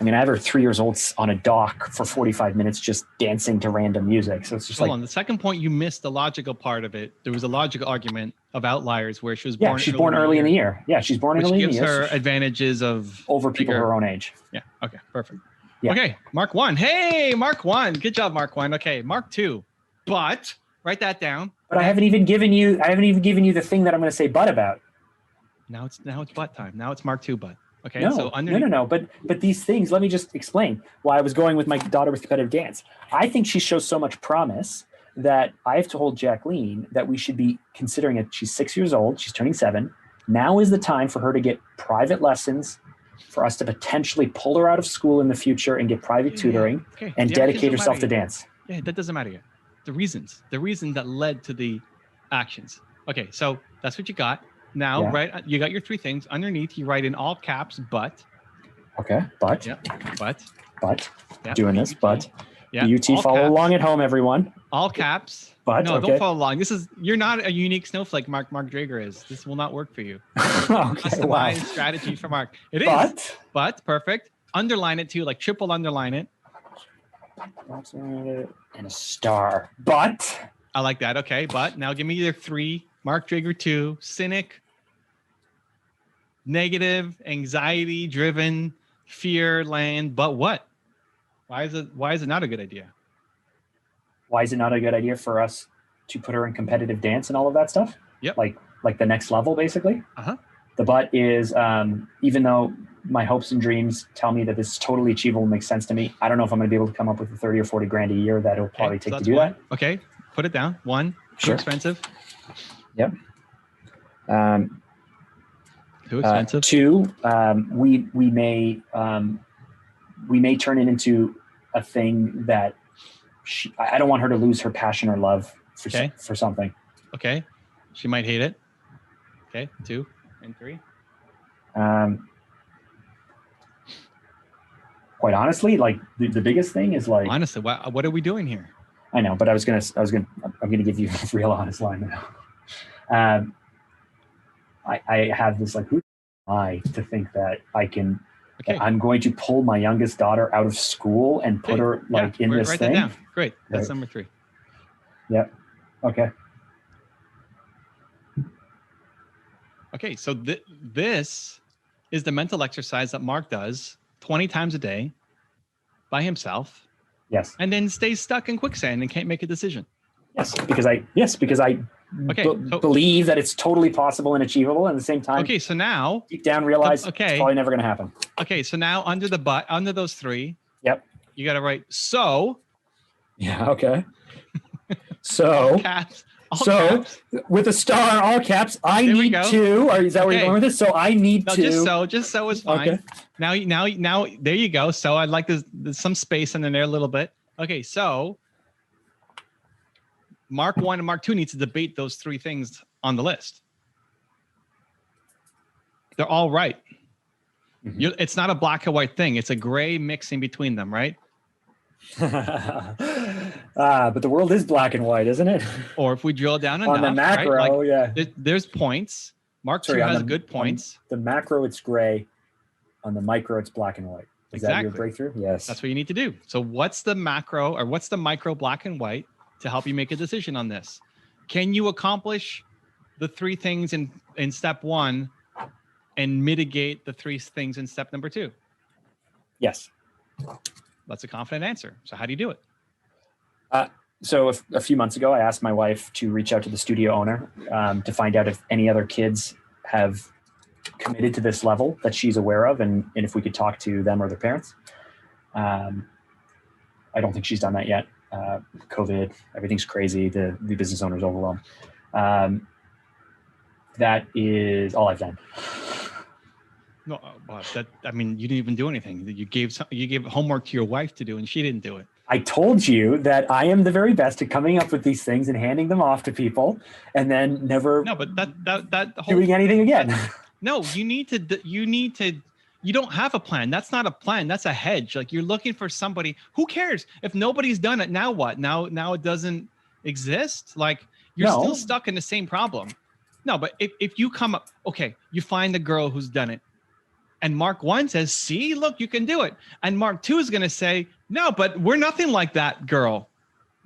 I have her 3 years old on a dock for 45 minutes just dancing to random music. So it's just Hold on. The second point, you missed the logical part of it. There was a logical argument of outliers where she was born. she's born early in the year. Yeah, she's born which early in gives the year. her advantages of over people bigger- her own age. Yeah. Okay. Perfect. Yeah. Okay. Mark 1. Hey, Mark 1. Good job, Mark 1. Okay. Mark 2. But write that down. But I haven't even given you the thing that I'm going to say but about. Now it's butt time. Now it's Mark 2 butt. Okay. No, So underneath. no. But these things, let me just explain why I was going with my daughter with competitive dance. I think she shows so much promise that I have told Jacqueline that we should be considering it. She's 6 years old. She's turning 7. Now is the time for her to get private lessons, for us to potentially pull her out of school in the future and get private tutoring Okay. and The dedicate actions don't herself matter to yet. dance. Yeah, that doesn't matter yet. The reasons that led to the actions. Okay, so that's what you got. Now, Yeah. right? You got your 3 things. Underneath, you write in all caps, but Okay, but Yeah. But. Yeah, doing this, but yeah. BUT, all follow caps, along at home, everyone. All caps. But no, okay. don't follow along. You're not a unique snowflake Mark Drager is. This will not work for you. Okay, Customized wow. strategy for Mark. It is. But But perfect. Underline it too, like triple underline it. and a star. But I like that. Okay, but now give me either 3, Mark Drager 2, cynic, negative, anxiety driven, fear land. But what? Why is it not a good idea? why is it not a good idea for us to put her in competitive dance and all of that stuff? Yep. Like the next level, basically. Uh-huh. The but is even though my hopes and dreams tell me that this is totally achievable and makes sense to me, I don't know if I'm going to be able to come up with the 30 or 40 grand a year that it'll probably take to do that. Okay, put it down. 1, too expensive. Yep. Too expensive. 2, we may turn it into a thing that I don't want her to lose her passion or love for something. Okay, she might hate it. Okay, 2 and 3. Quite honestly, like the biggest thing is like. Honestly, what are we doing here? I know, but I'm gonna give you a real honest line now. I have this like, who am I to think that I can. Okay. I'm going to pull my youngest daughter out of school and put her in this write thing. That down. Great. That's right. Number 3. Yep. Okay. Okay. So this is the mental exercise that Mark does 20 times a day by himself. Yes. And then stays stuck in quicksand and can't make a decision. Yes, because I believe that it's totally possible and achievable, and at the same time, okay, so now deep down realize it's probably never going to happen. Okay, so now under those 3, yep, you got to write so. Yeah. Okay. So all caps. With a star, all caps. I need to. Or is that where you're going with this? So I need to. Just so is fine. Okay. Now, there you go. So I'd like there's some space in there a little bit. Okay, so. Mark 1 and Mark 2 needs to debate those 3 things on the list. They're all right. Mm-hmm. It's not a black and white thing. It's a gray mixing between them, right? But the world is black and white, isn't it? Or if we drill down on the macro, right? There's points. Mark 2 has good points. The macro, it's gray. On the micro, it's black and white. Is that your breakthrough? Yes. That's what you need to do. So what's the macro or what's the micro black and white to help you make a decision on this? Can you accomplish the 3 things in step 1 and mitigate the 3 things in step number 2? Yes. That's a confident answer. So how do you do it? So a few months ago, I asked my wife to reach out to the studio owner to find out if any other kids have committed to this level that she's aware of, and if we could talk to them or their parents. I don't think she's done that yet. COVID, everything's crazy. The business owner's overwhelmed. That is all I've done. No, you didn't even do anything. You gave homework to your wife to do, and she didn't do it. I told you that I am the very best at coming up with these things and handing them off to people, and then never. No, but that whole, doing anything again. No, you need to. You don't have a plan. That's not a plan. That's a hedge. Like you're looking for somebody. Who cares if nobody's done it? Now what? Now it doesn't exist. Like you're still stuck in the same problem. No, but if you come up, okay, you find the girl who's done it, and Mark 1 says, "See, look, you can do it," and Mark 2 is going to say, "No, but we're nothing like that girl."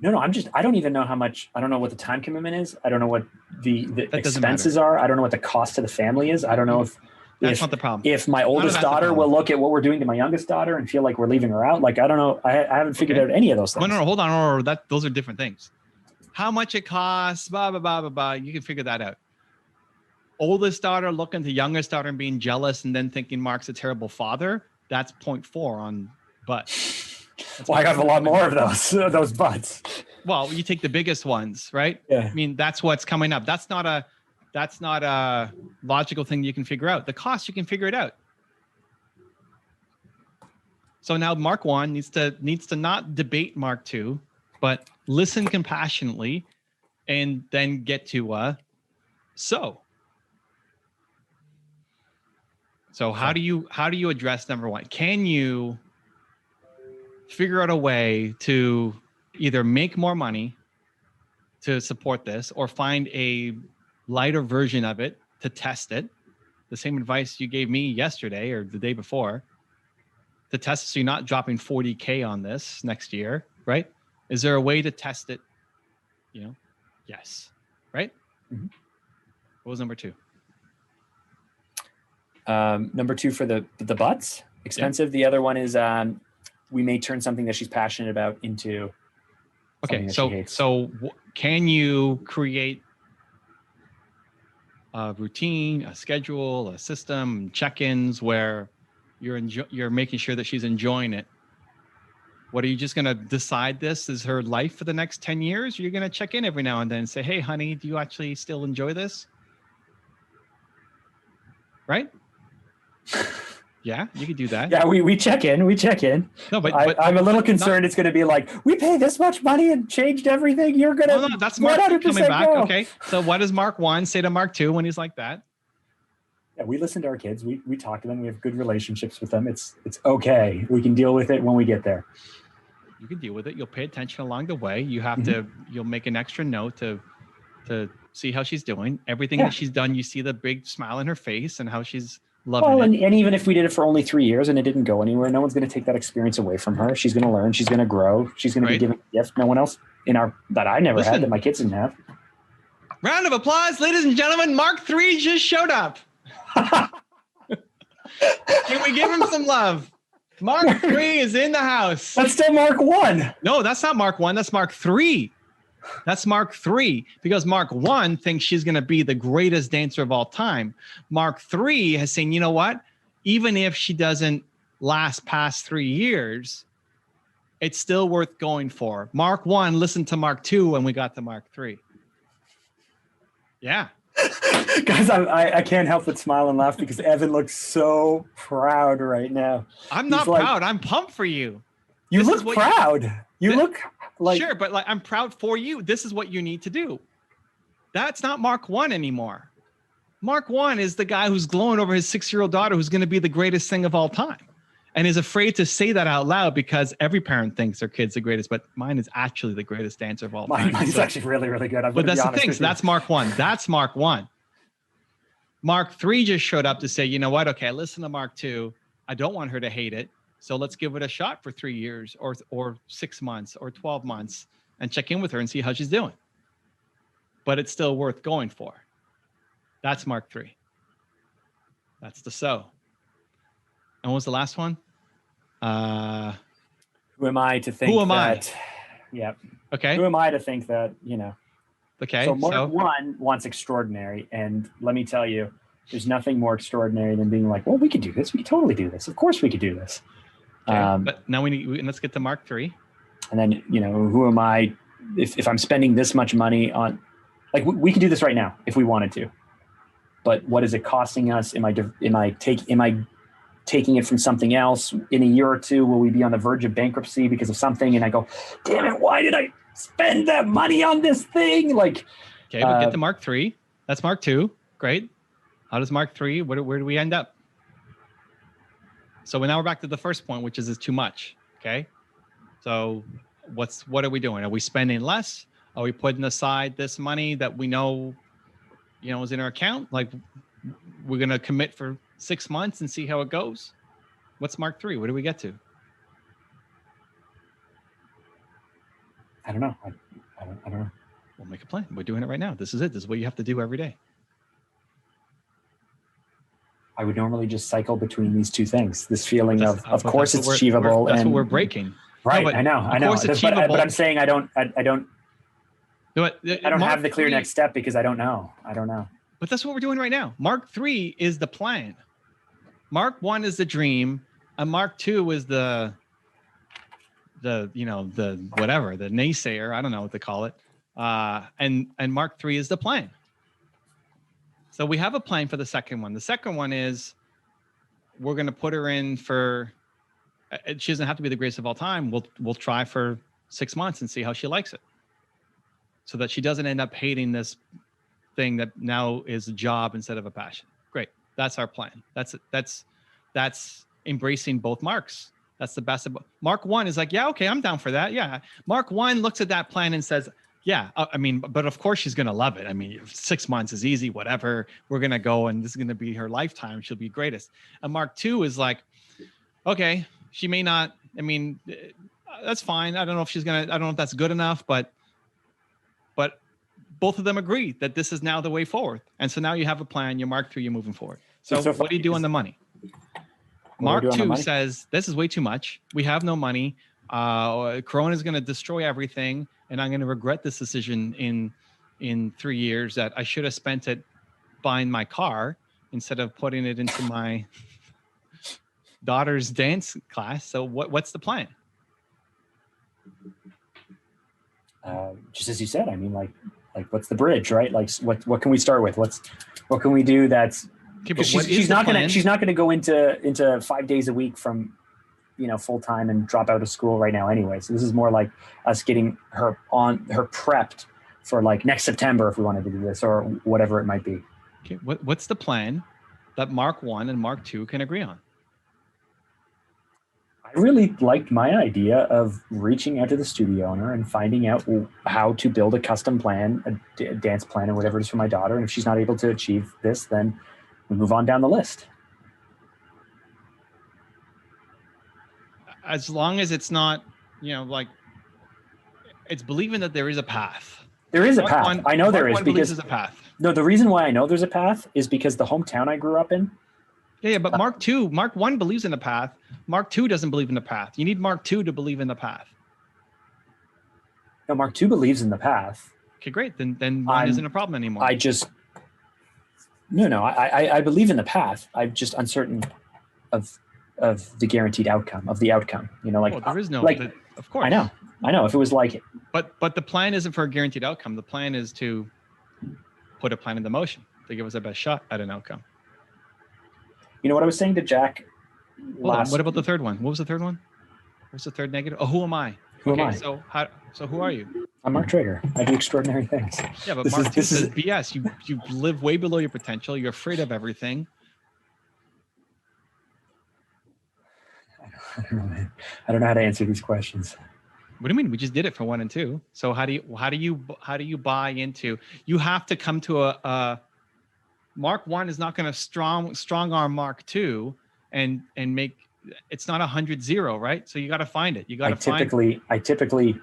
No, I don't even know how much. I don't know what the time commitment is. I don't know what the expenses are. I don't know what the cost to the family is. I don't know if. That's not the problem. If my oldest daughter will look at what we're doing to my youngest daughter and feel like we're leaving her out, like I don't know, I haven't figured out any of those things. No, hold on. Those are different things. How much it costs, blah, blah, blah, blah, blah. You can figure that out. Oldest daughter looking to youngest daughter and being jealous and then thinking Mark's a terrible father. That's 0.4 on but. Well, I got a lot more of those buts. Well, you take the biggest ones, right? Yeah. I mean, that's what's coming up. That's not a logical thing you can figure out. The cost, you can figure it out. So now Mark 1 needs to not debate Mark 2, but listen compassionately and then get to so. So how do you address number one? Can you figure out a way to either make more money to support this, or find a lighter version of it to test it? The same advice you gave me yesterday or the day before, to test it so you're not dropping 40K on this next year, right? Is there a way to test it? Yes, right? Mm-hmm. What was number two? Number two for the butts, expensive. Yeah. The other one is we may turn something that she's passionate about into okay. So can you create a routine, a schedule, a system, check-ins where you're making sure that she's enjoying it? What, are you just going to decide this is her life for the next 10 years? You're going to check in every now and then and say, hey, honey, do you actually still enjoy this? Right? Yeah, you could do that. Yeah, we check in. No, but I'm a little concerned it's going to be like, we pay this much money and changed everything. You're going to. No, that's Mark coming back. Go. Okay. So what does Mark 1 say to Mark 2 when he's like that? Yeah, we listen to our kids. We talk to them. We have good relationships with them. It's okay. We can deal with it when we get there. You can deal with it. You'll pay attention along the way. You have to. You'll make an extra note to see how she's doing. Everything that she's done, you see the big smile on her face and how she's loving it. And even if we did it for only 3 years and it didn't go anywhere, no one's going to take that experience away from her. She's going to learn. She's going to grow. She's going to be given a gift no one else that I never had, that my kids didn't have. Round of applause, ladies and gentlemen. Mark 3 just showed up. Can we give him some love? Mark 3 is in the house. That's still Mark 1. No, that's not Mark 1. That's Mark 3. That's Mark 3, because Mark 1 thinks she's going to be the greatest dancer of all time. Mark 3 has seen, you know what? Even if she doesn't last past 3 years, it's still worth going for. Mark 1 listened to Mark 2 when we got to Mark 3. Yeah. Guys, I can't help but smile and laugh because Evan looks so proud right now. I'm not proud. I'm pumped for you. You look proud. You look like... Sure, but I'm proud for you. This is what you need to do. That's not Mark 1 anymore. Mark 1 is the guy who's glowing over his 6-year-old daughter who's going to be the greatest thing of all time, and is afraid to say that out loud because every parent thinks their kid's the greatest, but mine is actually the greatest dancer of all time. Mine's actually really, really good. But that's the thing. So that's Mark 1. That's Mark 1. Mark 3 just showed up to say, you know what? Okay, listen to Mark 2. I don't want her to hate it. So let's give it a shot for 3 years or 6 months or 12 months and check in with her and see how she's doing. But it's still worth going for. That's Mark 3. That's the so. And what was the last one? Who am I to think that? Yeah. Okay. Who am I to think that, Okay. So Mark 1 wants extraordinary. And let me tell you, there's nothing more extraordinary than being like, well, we could do this. We could totally do this. Of course we could do this. Okay. But now let's get to Mark 3. And then, who am I if I'm spending this much money on, like, we could do this right now if we wanted to, but what is it costing us? Am I taking it from something else in a year or two? Will we be on the verge of bankruptcy because of something? And I go, damn it, why did I spend that money on this thing? Like, okay, we'll get to Mark 3. That's Mark 2. Great. How does Mark 3, where do we end up? So now we're back to the first point, which is too much. Okay. So what are we doing? Are we spending less? Are we putting aside this money that we know, is in our account? Like, we're going to commit for 6 months and see how it goes. What's Mark 3? What do we get to? I don't know. I don't know. We'll make a plan. We're doing it right now. This is it. This is what you have to do every day. I would normally just cycle between these two things. This feeling of course it's achievable. That's what we're breaking. Right. No, I know. Of course it's achievable. But I'm saying I don't have the clear next step because I don't know. But that's what we're doing right now. Mark 3 is the plan. Mark 1 is the dream. And Mark 2 is the whatever, the naysayer. I don't know what to call it. And Mark 3 is the plan. So we have a plan for the second one. The second one is we're going to put her in for, she doesn't have to be the greatest of all time. We'll try for 6 months and see how she likes it, so that she doesn't end up hating this thing that now is a job instead of a passion. Great. That's our plan. That's embracing both Marks. That's the best of Mark 1 is like, yeah, okay, I'm down for that. Yeah. Mark 1 looks at that plan and says, yeah, I mean, but of course she's going to love it. I mean, 6 months is easy, whatever. We're going to go and this is going to be her lifetime. She'll be greatest. And Mark 2 is like, okay, she may not, I mean, that's fine. I don't know if I don't know if that's good enough, but both of them agree that this is now the way forward. And so now you have a plan, you're Mark 3, you're moving forward. So what do you do on the money? Mark 2 says, this is way too much. We have no money. Corona is going to destroy everything. And I'm going to regret this decision in 3 years that I should have spent it buying my car instead of putting it into my daughter's dance class. So what's the plan? Just as you said, I mean, like what's the bridge, right? Like what can we start with? What can we do that's, because she's not gonna go into 5 days a week from, full time and drop out of school right now anyway. So this is more like us getting her prepped for like next September if we wanted to do this or whatever it might be. Okay, what's the plan that Mark 1 and Mark 2 can agree on? I really liked my idea of reaching out to the studio owner and finding out how to build a custom plan, a dance plan or whatever it is for my daughter. And if she's not able to achieve this, then we move on down the list. As long as it's not, like it's believing that there is a path. There is a path. I know there is because there's a path. No, the reason why I know there's a path is because the hometown I grew up in. Yeah, but Mark 1 believes in the path. Mark 2 doesn't believe in the path. You need Mark 2 to believe in the path. No, Mark 2 believes in the path. Okay, great. Then one isn't a problem anymore. I believe in the path. I'm just uncertain of the guaranteed outcome, of the outcome. There is no, of course. I know. If it was like, but the plan isn't for a guaranteed outcome. The plan is to put a plan into motion to give us the best shot at an outcome. You know what I was saying to Jack What about the third one? What was the third one? What's the third negative? Oh, who am I? Who am I? So who are you? I'm Mark Traeger. I do extraordinary things. Yeah, but Mark 2 says BS. You live way below your potential. You're afraid of everything. I don't know, man. I don't know how to answer these questions. What do you mean? We just did it for 1 and 2. So how do you buy into? You have to come to a Mark 1 is not going to strong arm Mark 2 and make it's not 100-0, right? So you got to find it. You got to I typically.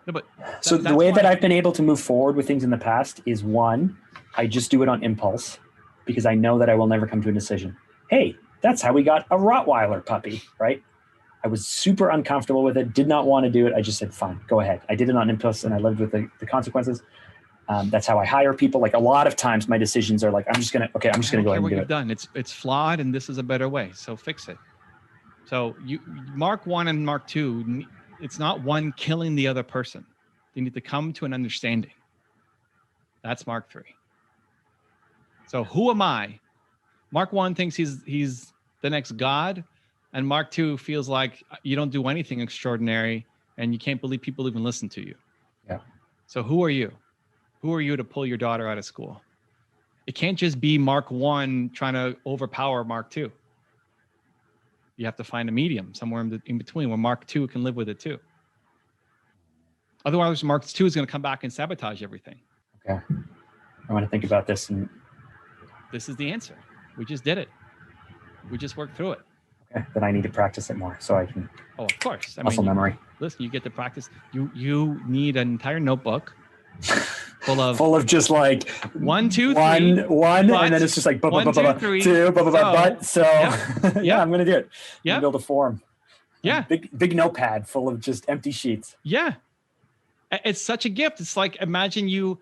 No, but the way that I've been able to move forward with things in the past is 1, I just do it on impulse because I know that I will never come to a decision. Hey, that's how we got a Rottweiler puppy, right? I was super uncomfortable with it, did not want to do it. I just said, fine, go ahead. I did it on impulse and I lived with the consequences. That's how I hire people. Like a lot of times my decisions are like, I'm just going to go ahead and do it. What you've done. It's flawed and this is a better way. So fix it. So Mark 1 and Mark 2, it's not one killing the other person. They need to come to an understanding. That's Mark 3. So who am I? Mark 1 thinks he's the next God. And Mark 2 feels like you don't do anything extraordinary and you can't believe people even listen to you. Yeah. So who are you? Who are you to pull your daughter out of school? It can't just be Mark 1 trying to overpower Mark 2. You have to find a medium somewhere in between where Mark 2 can live with it too. Otherwise, Mark 2 is going to come back and sabotage everything. Okay. I want to think about this. And this is the answer. We just did it. We just worked through it. Okay. Then I need to practice it more so I can. Oh, of course. Muscle memory. Listen, you get to practice. You need an entire notebook full of just like 1, 2, 3, and then it's just like 1, 2, 3. So yeah, I'm gonna do it. Yeah, build a form. Yeah, big notepad full of just empty sheets. Yeah, it's such a gift. It's like imagine you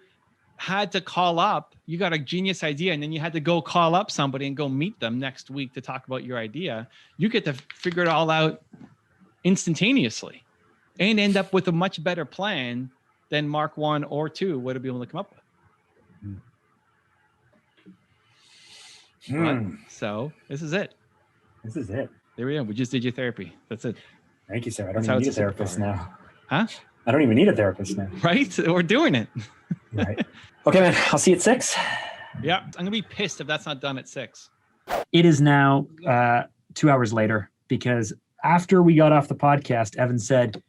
had to call up. You got a genius idea, and then you had to go call up somebody and go meet them next week to talk about your idea. You get to figure it all out instantaneously, and end up with a much better plan than Mark 1 or 2 would have been able to come up with. So this is it. There we go. We just did your therapy. That's it. Thank you, sir. I don't even need a therapist now. Huh? I don't even need a therapist now. Right? We're doing it. Right. Okay, man. I'll see you at 6. Yeah, I'm gonna be pissed if that's not done at 6. It is now 2 hours later because after we got off the podcast, Evan said,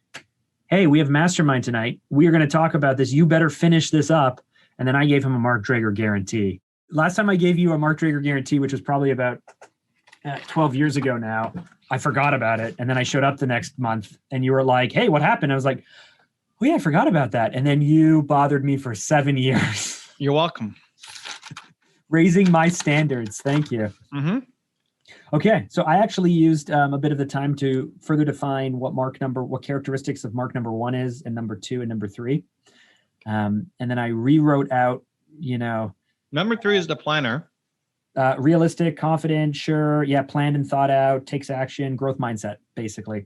"Hey, we have mastermind tonight. We are going to talk about this. You better finish this up." And then I gave him a Mark Drager guarantee. Last time I gave you a Mark Drager guarantee, which was probably about 12 years ago now, I forgot about it. And then I showed up the next month and you were like, "Hey, what happened?" I was like, "Oh yeah, I forgot about that." And then you bothered me for 7 years. You're welcome. Raising my standards. Thank you. Mm-hmm. Okay, so I actually used a bit of the time to further define what characteristics of Mark number 1 is, and number 2 and number 3, and then I rewrote out, Number 3 is the planner. Realistic, confident, sure, yeah, planned and thought out, takes action, growth mindset, basically,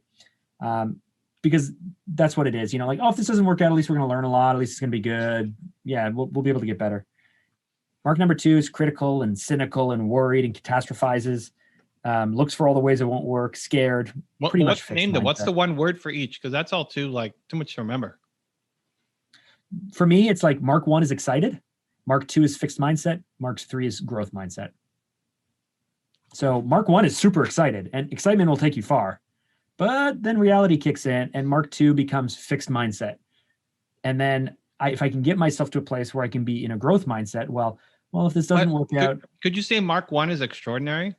because that's what it is. Like, oh, if this doesn't work out, at least we're going to learn a lot. At least it's going to be good. Yeah, we'll be able to get better. Mark number 2 is critical and cynical and worried and catastrophizes. Looks for all the ways it won't work, scared. What's the name though? What's the one word for each? Because that's all too much to remember. For me, it's like Mark 1 is excited. Mark 2 is fixed mindset. Mark 3 is growth mindset. So Mark 1 is super excited, and excitement will take you far. But then reality kicks in and Mark 2 becomes fixed mindset. And then if I can get myself to a place where I can be in a growth mindset, well, if this doesn't work out. Could you say Mark 1 is extraordinary?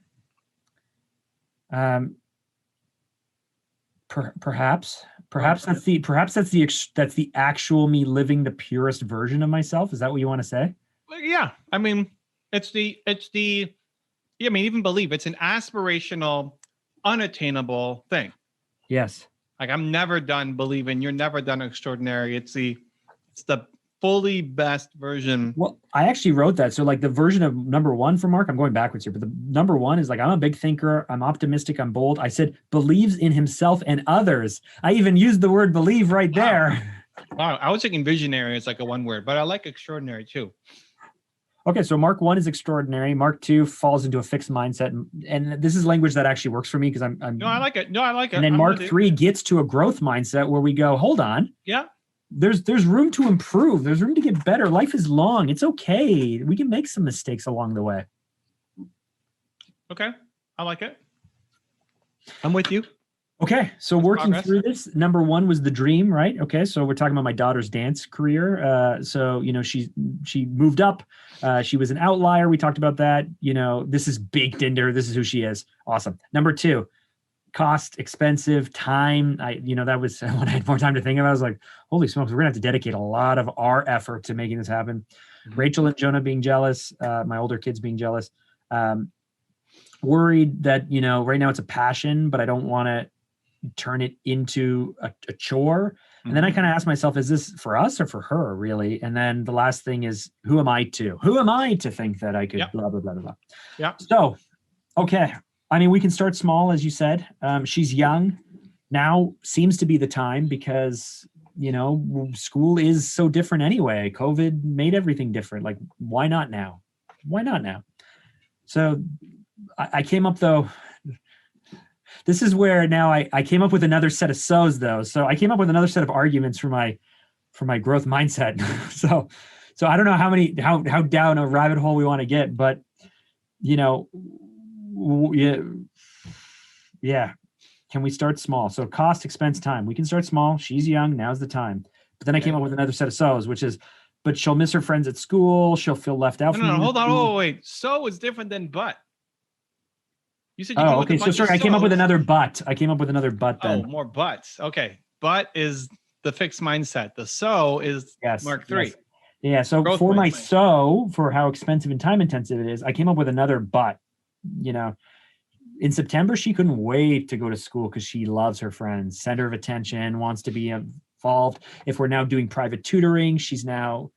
Perhaps that's the actual me living the purest version of myself. Is that what you want to say? Yeah. I mean, even believe it's an aspirational, unattainable thing. Yes. Like I'm never done believing, you're never done extraordinary. It's the fully best version. Well, I actually wrote that. So like the version of number 1 for Mark, I'm going backwards here, but the number 1 is like, I'm a big thinker. I'm optimistic. I'm bold. I said believes in himself and others. I even used the word believe right there. Wow. I was thinking visionary is like a one word, but I like extraordinary too. Okay. So Mark 1 is extraordinary. Mark 2 falls into a fixed mindset. And this is language that actually works for me because I'm No, I like it. And then Mark 3 gets to a growth mindset where we go, hold on. Yeah. There's room to improve. There's room to get better. Life is long. It's okay. We can make some mistakes along the way. Okay. I like it. I'm with you. Okay. So working through this, number 1 was the dream, right? Okay. So we're talking about my daughter's dance career. So, she moved up. She was an outlier. We talked about that. This is baked into her. This is who she is. Awesome. Number 2, cost, expensive, time. That was when I had more time to think about it. I was like, holy smokes, we're gonna have to dedicate a lot of our effort to making this happen. Mm-hmm. Rachel and Jonah being jealous, my older kids being jealous, worried that, right now it's a passion, but I don't want to turn it into a chore. Mm-hmm. And then I kind of asked myself, is this for us or for her really? And then the last thing is, who am I to think that I could blah, blah, blah, blah. Yeah. So, okay. I mean, we can start small, as you said. She's young. Now seems to be the time because, school is so different anyway. COVID made everything different. Like, why not now? So I came up, though. This is where now I came up with another set of so's, though. So I came up with another set of arguments for my growth mindset. So I don't know how down a rabbit hole we want to get, but, yeah. Can we start small? So cost, expense, time. We can start small. She's young. Now's the time. But then I came up with another set of so's, which is, but she'll miss her friends at school. She'll feel left out. No, hold on. Oh, wait. So is different than but. You said you okay. So sorry, I came up with another but. Then. Oh, more buts. Okay. But is the fixed mindset. The so is Mark 3. Yes. Yeah. So growth for my so, for how expensive and time intensive it is, I came up with another but. In September, she couldn't wait to go to school because she loves her friends, center of attention, wants to be involved. If we're now doing private tutoring, she's now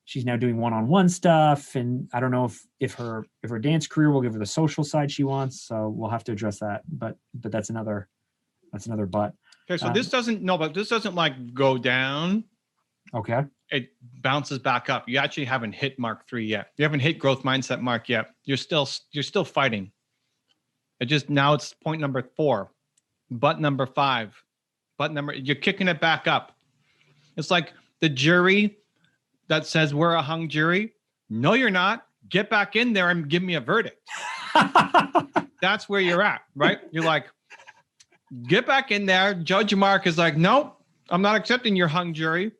doing one-on-one stuff. And I don't know if her dance career will give her the social side she wants. So we'll have to address that. But that's another but. Okay. So this doesn't like go down. Okay. It bounces back up. You actually haven't hit Mark 3 yet. You haven't hit growth mindset Mark yet. You're still fighting. Now it's point number 4, but number 5, you're kicking it back up. It's like the jury that says we're a hung jury. No, you're not. get back in there and give me a verdict. That's where you're at, right? You're like, get back in there. Judge Mark is like, nope, I'm not accepting your hung jury.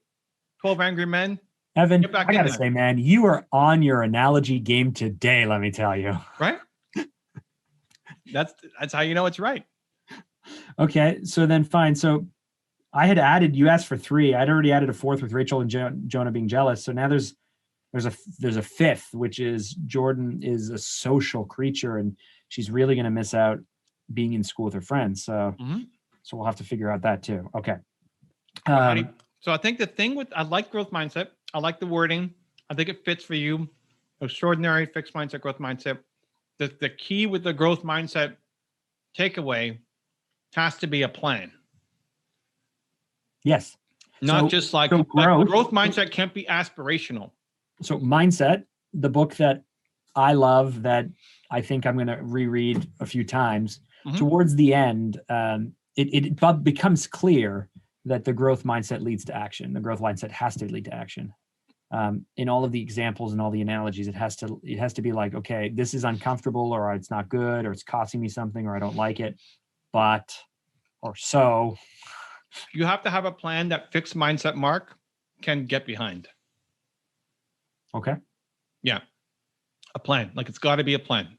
12 Angry Men. Evan, Get back I in gotta there. say, man, you are on your analogy game today. Let me tell you. Right? That's how you know it's right. Okay, so then fine. So I had added. You asked for 3. I'd already added a 4th with Rachel and Jonah being jealous. So now there's a 5th, which is Jordan is a social creature and she's really going to miss out being in school with her friends. So so we'll have to figure out that too. Okay. So I think the thing with, I like growth mindset. I like the wording. I think it fits for you. Extraordinary fixed mindset, growth mindset. The key with the growth mindset takeaway has to be a plan. Yes. Not just like growth mindset can't be aspirational. So Mindset, the book that I love that I think I'm going to reread a few times, towards the end, it becomes clear that the growth mindset leads to action. The growth mindset has to lead to action. In all of the examples and all the analogies, it has to be like, okay, this is uncomfortable, or it's not good, or it's costing me something, or I don't like it, or so. You have to have a plan that fixed mindset Mark can get behind. Okay. Yeah. A plan. Like, it's got to be a plan.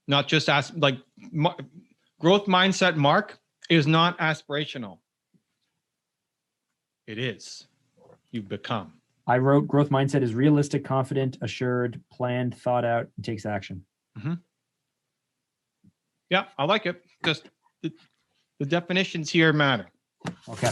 Not just growth mindset Mark is not aspirational. It is. You've become. I wrote growth mindset is realistic, confident, assured, planned, thought out, and takes action. Yeah, I like it. Just the definitions here matter. Okay.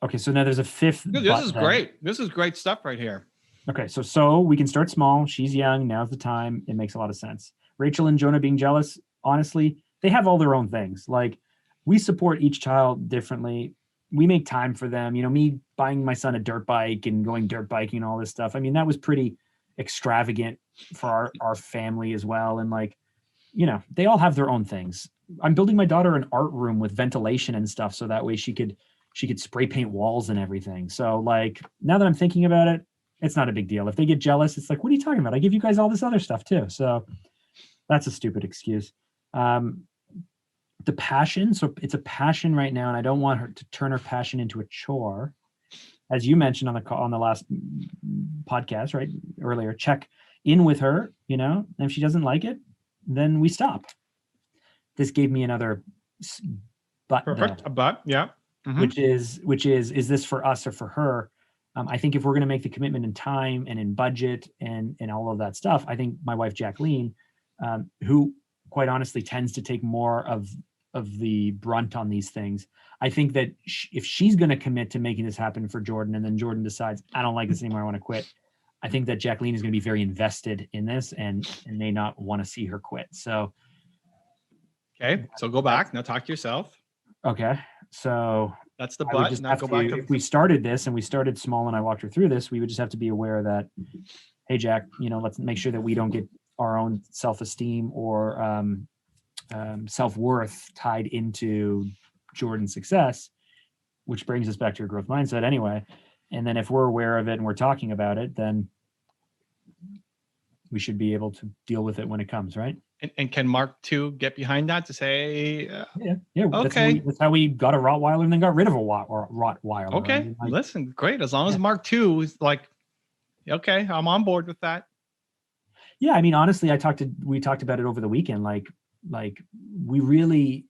Okay, so now there's a 5th. Dude, this is great. This is great stuff right here. Okay, so we can start small. She's young. Now's the time. It makes a lot of sense. Rachel and Jonah being jealous, honestly, they have all their own things. Like, we support each child differently. We make time for them. You know, me buying my son a dirt bike and going dirt biking and all this stuff. I mean, that was pretty extravagant for our family as well. And like, you know, they all have their own things. I'm building my daughter an art room with ventilation and stuff, so that way she could spray paint walls and everything. So like, now that I'm thinking about it, it's not a big deal. If they get jealous, it's like, what are you talking about? I give you guys all this other stuff too. So that's a stupid excuse. The passion. So it's a passion right now, and I don't want her to turn her passion into a chore. As you mentioned on the last podcast, right, earlier, check in with her, you know, and if she doesn't like it, then we stop. This gave me another but. Perfect. A but, yeah. Which is this for us or for her? I think if we're going to make the commitment in time and in budget and all of that stuff, I think my wife, Jacqueline, who quite honestly tends to take more of the brunt on these things. I think that if she's going to commit to making this happen for Jordan, and then Jordan decides, I don't like this anymore, I want to quit, I think that Jacqueline is going to be very invested in this and may not want to see her quit. So. Okay. So go back. Now talk to yourself. Okay. So that's the but. Now go back to, if we started this and we started small and I walked her through this, we would just have to be aware that, hey, Jack, you know, let's make sure that we don't get our own self-esteem or self-worth tied into Jordan's success, which brings us back to your growth mindset anyway. And then if we're aware of it and we're talking about it, then we should be able to deal with it when it comes, right? And can Mark too get behind that to say, yeah, okay, that's how we got a Rottweiler and then got rid of a Rottweiler. Okay, I mean, like, listen, great. As long as Mark too is like, okay, I'm on board with that. Yeah, I mean, honestly, we talked about it over the weekend. Like we really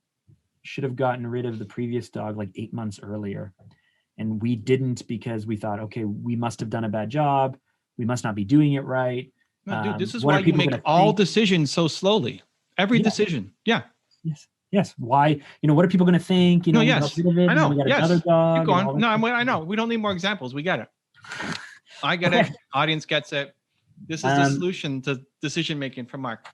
should have gotten rid of the previous dog like 8 months earlier, and we didn't because we thought, okay, we must have done a bad job. We must not be doing it right. No, dude, this is why you make all decisions so slowly. Every decision. Yeah. Yes. Why? You know, what are people going to think? You know, yes. I know. We got another dog. Keep going. No, I know. We don't need more examples. We get it. I get it. Audience gets it. This is the solution to decision making for Mark.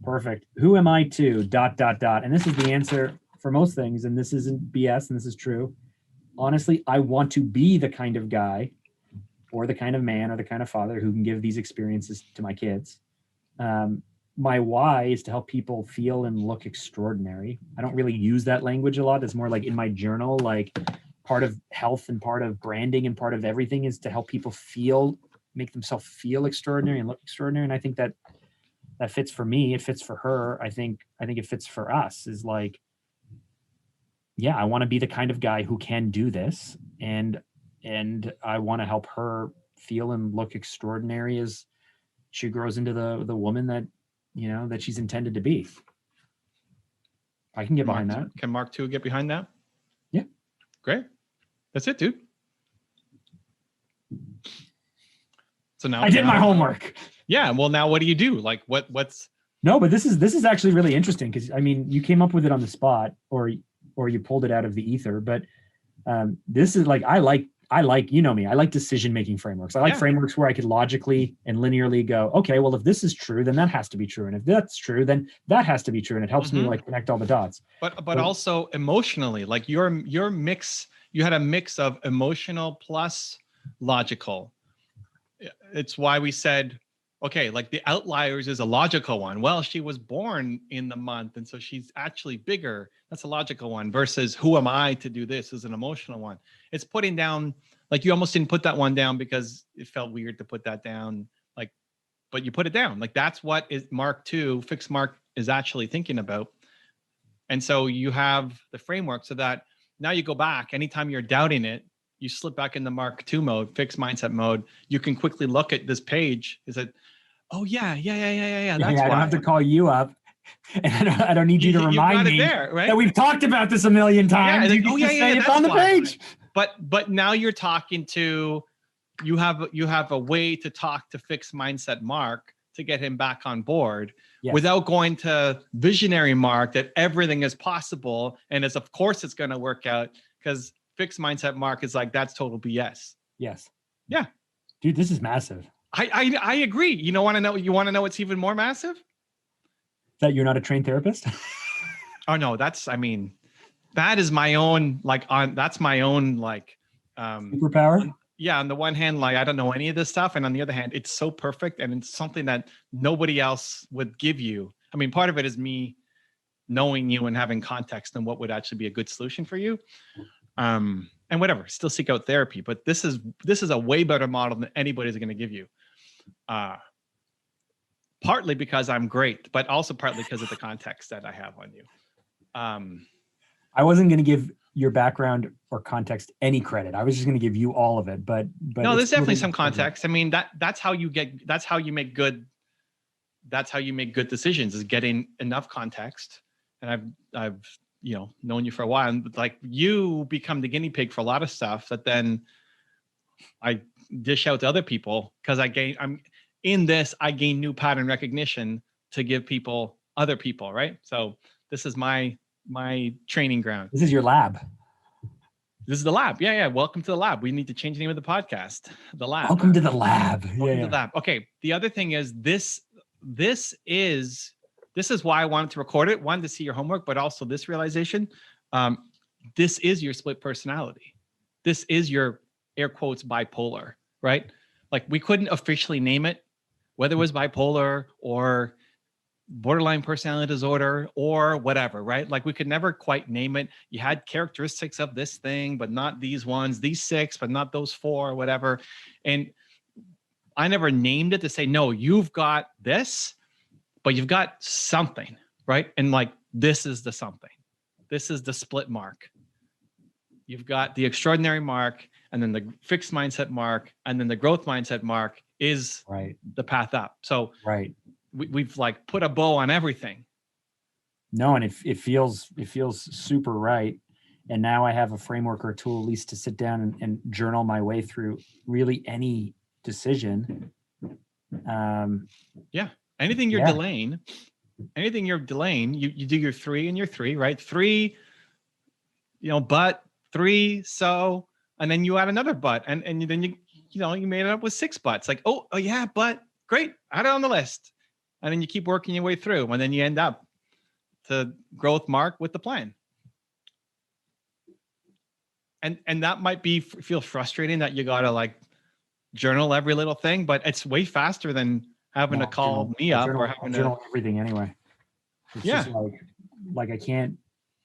Perfect. Who am I to ... And this is the answer for most things. And this isn't BS. And this is true. Honestly, I want to be the kind of guy or the kind of man or the kind of father who can give these experiences to my kids. My why is to help people feel and look extraordinary. I don't really use that language a lot. It's more like in my journal, like part of health and part of branding and part of everything is to help people feel make themselves feel extraordinary and look extraordinary. And I think that fits for me. It fits for her. I think it fits for us, is like, yeah, I want to be the kind of guy who can do this. And I want to help her feel and look extraordinary as she grows into the woman that, that she's intended to be. I can get behind that. Can Mark 2 get behind that? Yeah. Great. That's it, dude. So now I did my homework. Yeah. Well, now what do you do? Like what's No, but this is actually really interesting, because I mean, you came up with it on the spot, or you pulled it out of the ether. But this is like, I like, me, I like decision-making frameworks. I like frameworks where I could logically and linearly go, okay, well, if this is true, then that has to be true. And if that's true, then that has to be true. And it helps me like connect all the dots. But also emotionally, like your mix, you had a mix of emotional plus logical. It's why we said, okay, like the Outliers is a logical one. Well, she was born in the month, and so she's actually bigger. That's a logical one, versus Who Am I to do this is an emotional one. It's putting down, like, you almost didn't put that one down because it felt weird to put that down, like, but you put it down. Like, that's what is Mark 2, Fixed Mark is actually thinking about. And so you have the framework so that now you go back, anytime you're doubting it, you slip back into Mark 2 mode, fixed mindset mode. You can quickly look at this page. Is it, oh yeah. That's I why. don't have to call you up. And I don't need you to remind me there, right? that we've talked about this a million times. Yeah, like, it's on the page. But now you're talking to, you have a way to talk to Fixed Mindset Mark to get him back on board, without going to visionary Mark that everything is possible and is, of course it's going to work out, because Fixed Mindset Mark is like, that's total BS. Yes. Yeah. Dude, this is massive. I agree. You want to know what's even more massive? That you're not a trained therapist? Oh no, that is my own, that's my own, superpower. Yeah. On the one hand, like, I don't know any of this stuff. And on the other hand, it's so perfect. And it's something that nobody else would give you. I mean, part of it is me knowing you and having context and what would actually be a good solution for you. And whatever, still seek out therapy, but this is a way better model than anybody's going to give you. Partly because I'm great, but also partly because of the context that I have on you. I wasn't going to give your background or context any credit. I was just going to give you all of it, but no, there's definitely some context. I mean, that's how you make good decisions, is getting enough context. And I've known you for a while, and like, you become the guinea pig for a lot of stuff that then I dish out to other people, because I gain new pattern recognition to give other people, right? So this is my training ground. This is your lab. This is the lab. Yeah. Welcome to the lab. We need to change the name of the podcast. The lab. Welcome to the lab. Welcome to the lab. Okay. The other thing is this is why I wanted to record it. One, to see your homework, but also this realization. This is your split personality. This is your, air quotes, bipolar, right? Like, we couldn't officially name it, whether it was bipolar or borderline personality disorder or whatever, right? Like, we could never quite name it. You had characteristics of this thing, but not these ones, these 6, but not those 4 or whatever. And I never named it to say, no, you've got this, but you've got something, right? And like, this is the something. This is the split Mark. You've got the extraordinary Mark, and then the fixed mindset Mark, and then the growth mindset Mark is the path up. So we've like put a bow on everything. No, and it feels super right. And now I have a framework or a tool, at least, to sit down and journal my way through really any decision. Anything you're delaying, you do your 3 and your 3, right? 3, but 3, so, and then you add another but, and then you made it up with 6 buts. Like, oh yeah, but great, add it on the list. And then you keep working your way through, and then you end up to growth Mark with the plan. And that might feel frustrating that you gotta like journal every little thing, but it's way faster than having to call me up or having to journal everything anyway. It's just like I can't.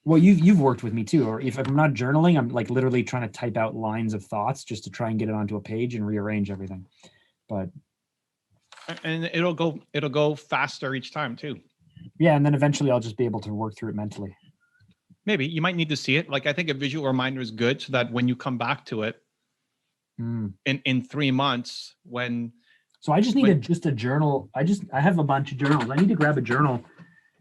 Well, you've worked with me too. Or if I'm not journaling, I'm like literally trying to type out lines of thoughts just to try and get it onto a page and rearrange everything. But And it'll go faster each time too. yeah, and then eventually I'll just be able to work through it mentally. Maybe you might need to see it. Like I think a visual reminder is good so that when you come back to it in 3 months, so I just need just a journal. I have a bunch of journals. I need to grab a journal,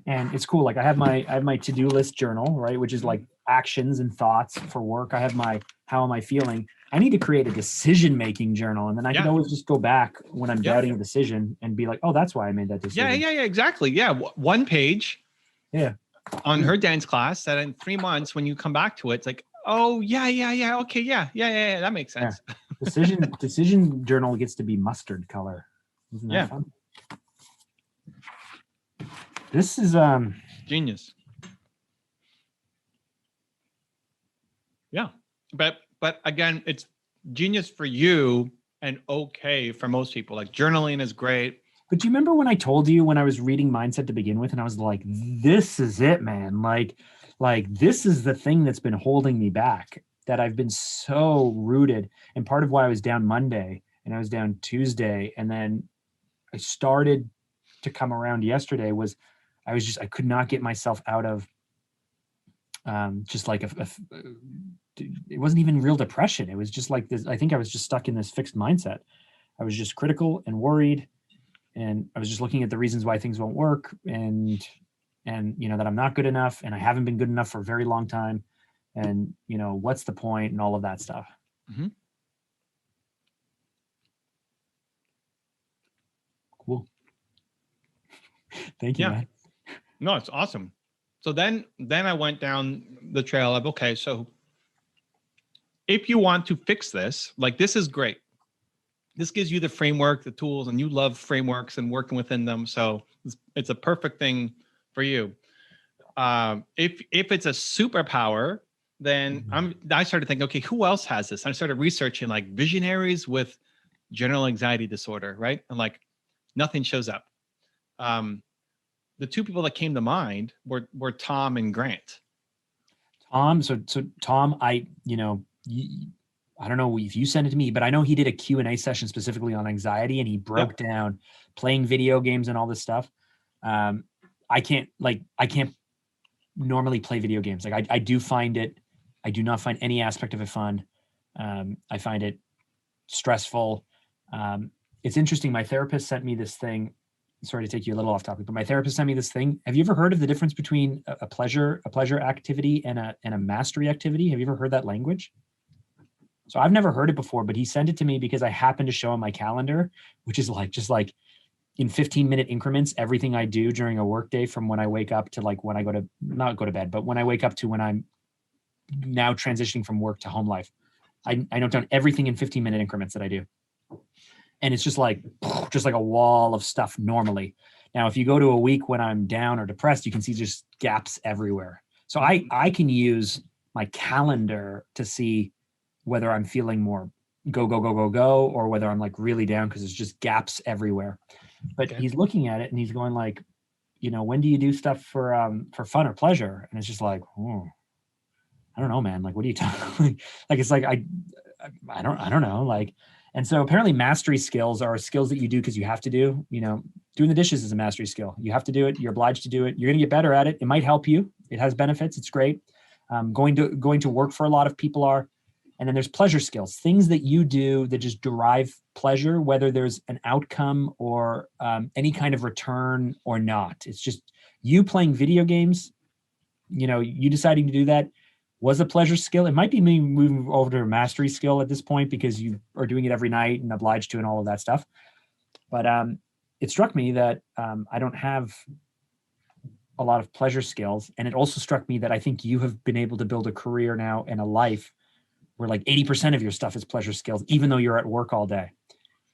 and it's cool. Like I have my to-do list journal, right, which is like actions and thoughts for work. I have my how am I feeling. I need to create a decision-making journal, and then I can always just go back when I'm doubting a decision and be like, oh, that's why I made that decision. Yeah, exactly. Yeah, one page. Yeah. On her dance class that in 3 months, when you come back to it, it's like, oh yeah, okay, yeah, that makes sense. Yeah. Decision journal gets to be mustard color. Isn't that fun? This is genius. Yeah, but again, it's genius for you and okay for most people. Like journaling is great. But do you remember when I told you when I was reading Mindset to begin with, and I was like, this is it, man. Like this is the thing that's been holding me back, that I've been so rooted. And part of why I was down Monday and I was down Tuesday, and then I started to come around yesterday, was I could not get myself out of just like it wasn't even real depression. It was just like this. I think I was just stuck in this fixed mindset. I was just critical and worried. And I was just looking at the reasons why things won't work, and that I'm not good enough, and I haven't been good enough for a very long time, and what's the point, and all of that stuff. Mm-hmm. Cool. Thank you, man. No, it's awesome. So then I went down the trail of, okay, so if you want to fix this, like this is great. This gives you the framework, the tools, and you love frameworks and working within them. So it's a perfect thing for you. If it's a superpower, then I started thinking, okay, who else has this? I started researching like visionaries with general anxiety disorder, right? And like nothing shows up. The two people that came to mind were Tom and Grant. Tom, so Tom, I don't know if you sent it to me, but I know he did a Q&A session specifically on anxiety, and he broke down playing video games and all this stuff. I can't normally play video games. Like I do not find any aspect of it fun. I find it stressful. It's interesting. My therapist sent me this thing. Sorry to take you a little off topic, but my therapist sent me this thing. Have you ever heard of the difference between a pleasure activity and a mastery activity? Have you ever heard that language? So I've never heard it before, but he sent it to me because I happened to show him my calendar, which is just like in 15-minute increments, everything I do during a workday, from when I wake up to like when I not go to bed, but when I wake up to when I'm now transitioning from work to home life. I note down everything in 15-minute increments that I do. And it's just like a wall of stuff normally. Now, if you go to a week when I'm down or depressed, you can see just gaps everywhere. So I can use my calendar to see whether I'm feeling more go, or whether I'm like really down because there's just gaps everywhere. But he's looking at it and he's going like, when do you do stuff for fun or pleasure? And it's just like, I don't know, man. Like, what are you talking? Like, it's like, I don't know. Like, and so apparently mastery skills are skills that you do because you have to do. Doing the dishes is a mastery skill. You have to do it. You're obliged to do it. You're going to get better at it. It might help you. It has benefits. It's great. Going to work for a lot of people are. And then there's pleasure skills, things that you do that just derive pleasure, whether there's an outcome or any kind of return or not. It's just you playing video games, you deciding to do that was a pleasure skill. It might be me moving over to a mastery skill at this point because you are doing it every night and obliged to and all of that stuff. But it struck me that I don't have a lot of pleasure skills. And it also struck me that I think you have been able to build a career now and a life where like 80% of your stuff is pleasure skills, even though you're at work all day.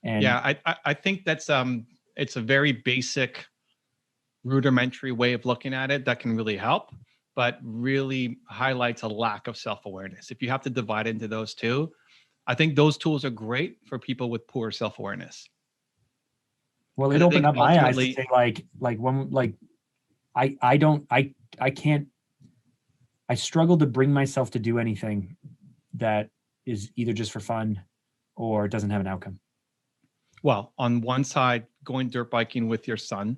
And yeah, I think that's it's a very basic, rudimentary way of looking at it that can really help, but really highlights a lack of self-awareness. If you have to divide into those two, I think those tools are great for people with poor self-awareness. Well, it opened up my eyes to say I struggle to bring myself to do anything that is either just for fun or doesn't have an outcome. Well, on one side, going dirt biking with your son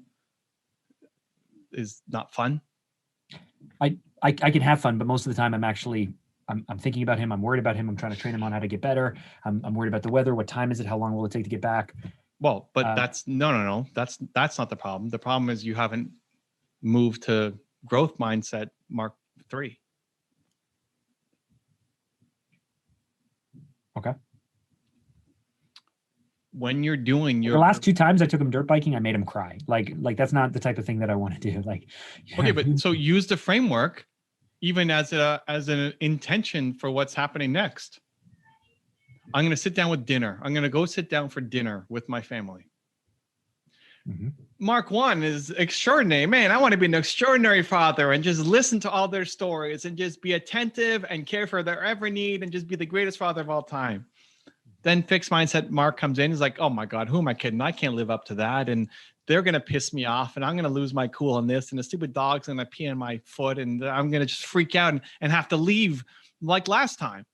is not fun. I can have fun, but most of the time I'm thinking about him. I'm worried about him. I'm trying to train him on how to get better. I'm worried about the weather. What time is it? How long will it take to get back? Well, but that's no. That's not the problem. The problem is you haven't moved to growth mindset Mark 3. Okay. When you're doing the last 2 times I took him dirt biking, I made him cry. Like that's not the type of thing that I want to do. Like, okay, but so use the framework even as an intention for what's happening next. I'm going to sit down with dinner. I'm going to go sit down for dinner with my family. Mm-hmm. Mark 1 is extraordinary. Man, I want to be an extraordinary father and just listen to all their stories and just be attentive and care for their every need and just be the greatest father of all time. Then fixed mindset Mark comes in. He's like, oh my God, who am I kidding? I can't live up to that. And they're going to piss me off and I'm going to lose my cool on this. And the stupid dog's going to pee on my foot and I'm going to just freak out and have to leave like last time.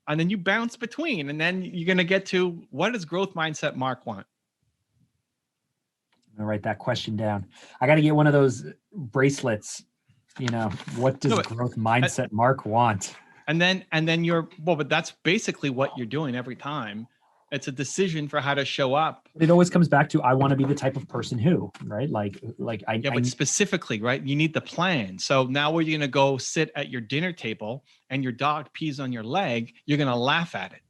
And then you bounce between and then you're going to get to what does growth mindset Mark want? I'm going to write that question down. I got to get one of those bracelets. What does growth mindset Mark want? And then but that's basically what you're doing every time. It's a decision for how to show up. It always comes back to, I want to be the type of person who, right? But specifically, right? You need the plan. So now when you're going to go sit at your dinner table and your dog pees on your leg, you're going to laugh at it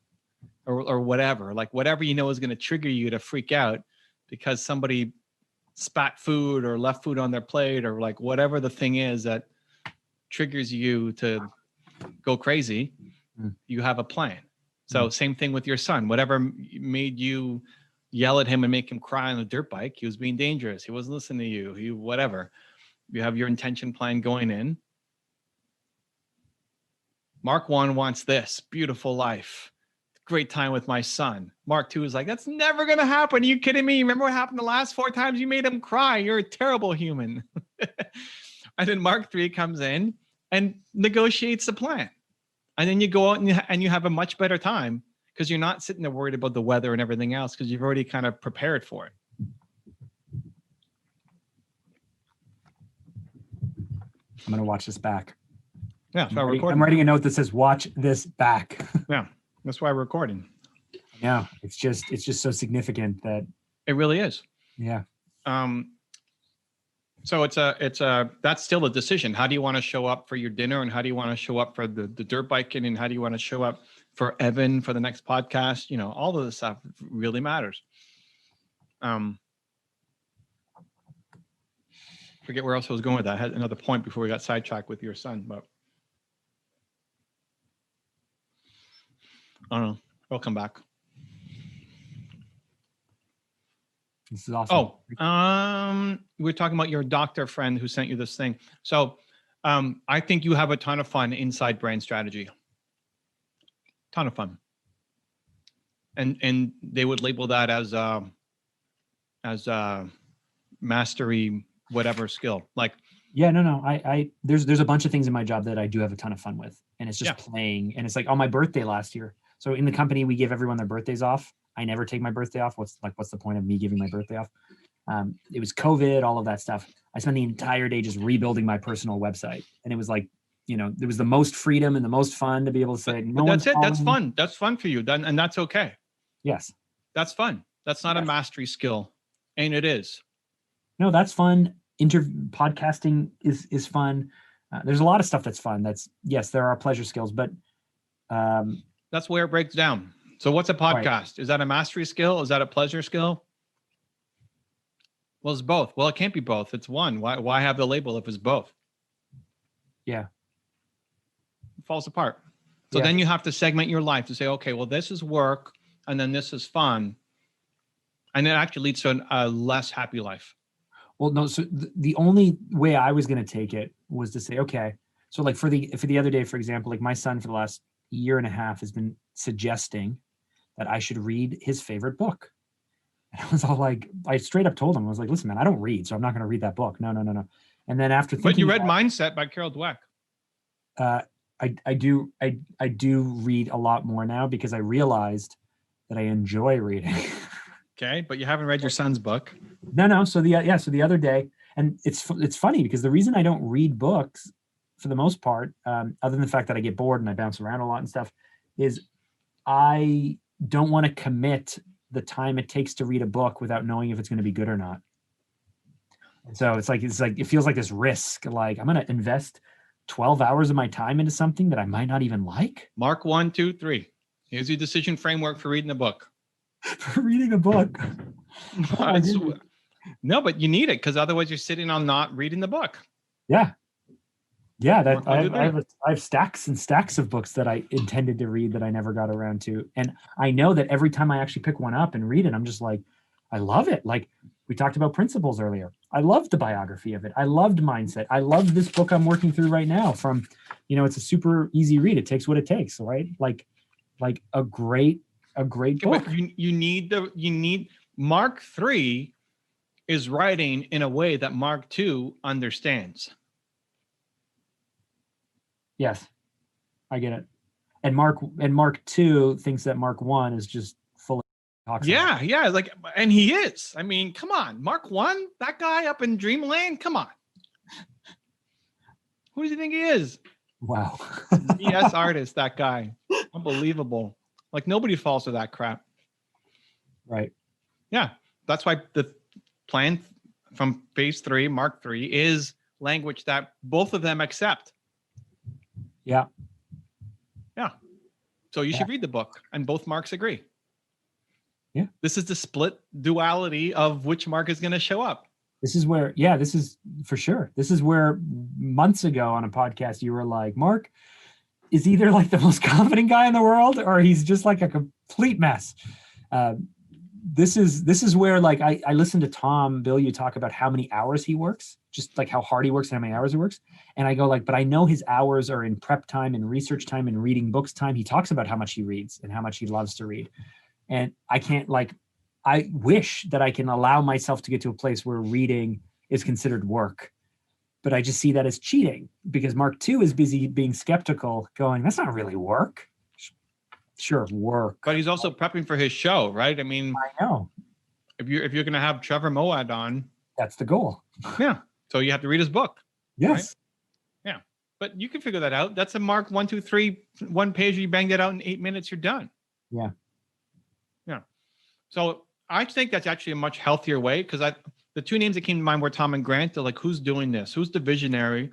or whatever, like whatever, is going to trigger you to freak out because somebody spat food or left food on their plate or like whatever the thing is that triggers you to go crazy, you have a plan. So same thing with your son. Whatever made you yell at him and make him cry on the dirt bike, he was being dangerous. He wasn't listening to you. Whatever. You have your intention plan going in. Mark 1 wants this beautiful life, great time with my son. Mark 2 is like, that's never going to happen. Are you kidding me? Remember what happened the last 4 times you made him cry? You're a terrible human. And then Mark 3 comes in and negotiates the plan. And then you go out and you have a much better time because you're not sitting there worried about the weather and everything else because you've already kind of prepared for it. I'm going to watch this back. Yeah, I'm writing a note that says, watch this back. Yeah, that's why we're recording. Yeah, it's just so significant that. It really is. Yeah. So that's still a decision. How do you want to show up for your dinner and how do you want to show up for the dirt biking and how do you want to show up for Evan for the next podcast? All of this stuff really matters. Forget where else I was going with that. I had another point before we got sidetracked with your son, but I don't know. I'll come back. This is awesome. We're talking about your doctor friend who sent you this thing. So I think you have a ton of fun inside Brand Strategy. Ton of fun. And they would label that as mastery, whatever skill. Like, yeah, no. There's a bunch of things in my job that I do have a ton of fun with. And it's just playing. And it's like on my birthday last year. So in the company, we give everyone their birthdays off. I never take my birthday off. What's the point of me giving my birthday off? It was COVID, all of that stuff. I spent the entire day just rebuilding my personal website. And it was like, there was the most freedom and the most fun to be able to say, but that's it. That's fun. That's fun for you. And that's okay. Yes. That's fun. That's not a mastery skill. And it is. No, that's fun. Podcasting is fun. There's a lot of stuff that's fun. Yes, there are pleasure skills, but that's where it breaks down. So what's a podcast? Right. Is that a mastery skill? Is that a pleasure skill? Well, it's both. Well, it can't be both. It's one. Why have the label if it's both? Yeah. It falls apart. So then you have to segment your life to say, okay, well, this is work and then this is fun. And it actually leads to a less happy life. Well, no. So the only way I was going to take it was to say, okay, so like for the other day, for example, like my son for the last year and a half has been suggesting that I should read his favorite book. And I was all like, I straight up told him, I was like, listen, man, I don't read, so I'm not going to read that book. No. And then after thinking, but you read Mindset by Carol Dweck. I do read a lot more now because I realized that I enjoy reading. Okay, but you haven't read your son's book. No. So the other day, and it's funny because the reason I don't read books for the most part, other than the fact that I get bored and I bounce around a lot and stuff, is I don't want to commit the time it takes to read a book without knowing if it's going to be good or not. And so it's like it feels like this risk. Like I'm going to invest 12 hours of my time into something that I might not even like. Mark 1, 2, 3. Here's your decision framework for reading a book. For reading a book. No, but you need it because otherwise you're sitting on not reading the book. Yeah. That Mark 1, 2, 3. I have stacks and stacks of books that I intended to read that I never got around to. And I know that every time I actually pick one up and read it, I'm just like, I love it. Like we talked about Principles earlier. I loved the biography of it. I loved Mindset. I love this book I'm working through right now from, it's a super easy read. It takes what it takes, right? Like a great book. You need Mark 3 is writing in a way that Mark 2 understands. Yes, I get it. And Mark 2 thinks that Mark 1 is just full of talks. Yeah. Like, and he is. I mean, come on. Mark 1, that guy up in Dreamland, come on. Who does he think he is? Wow. BS artist, that guy. Unbelievable. Like nobody falls for that crap. Right. Yeah. That's why the plan from phase 3, Mark 3, is language that both of them accept. Yeah. So you should read the book, and both Marks agree. Yeah. This is the split duality of which Mark is going to show up. This is where, this is for sure. This is where months ago on a podcast, you were like, Mark is either like the most confident guy in the world, or he's just like a complete mess. This is where like I listen to Tom Bilyeu talk about how many hours he works, just like how hard he works and how many hours he works. And I go like, but I know his hours are in prep time and research time and reading books time. He talks about how much he reads and how much he loves to read. And I wish that I can allow myself to get to a place where reading is considered work, but I just see that as cheating because Mark 2 is busy being skeptical going, that's not really work. Sure, work. But he's also prepping for his show, right? I mean, I know. If you're going to have Trevor Moawad on, that's the goal. Yeah. So you have to read his book. Yes. Right? Yeah. But you can figure that out. That's a Mark 1, 2, 3, one page. You bang that out in 8 minutes, you're done. Yeah. So I think that's actually a much healthier way because the two names that came to mind were Tom and Grant. They're like, who's doing this? Who's the visionary?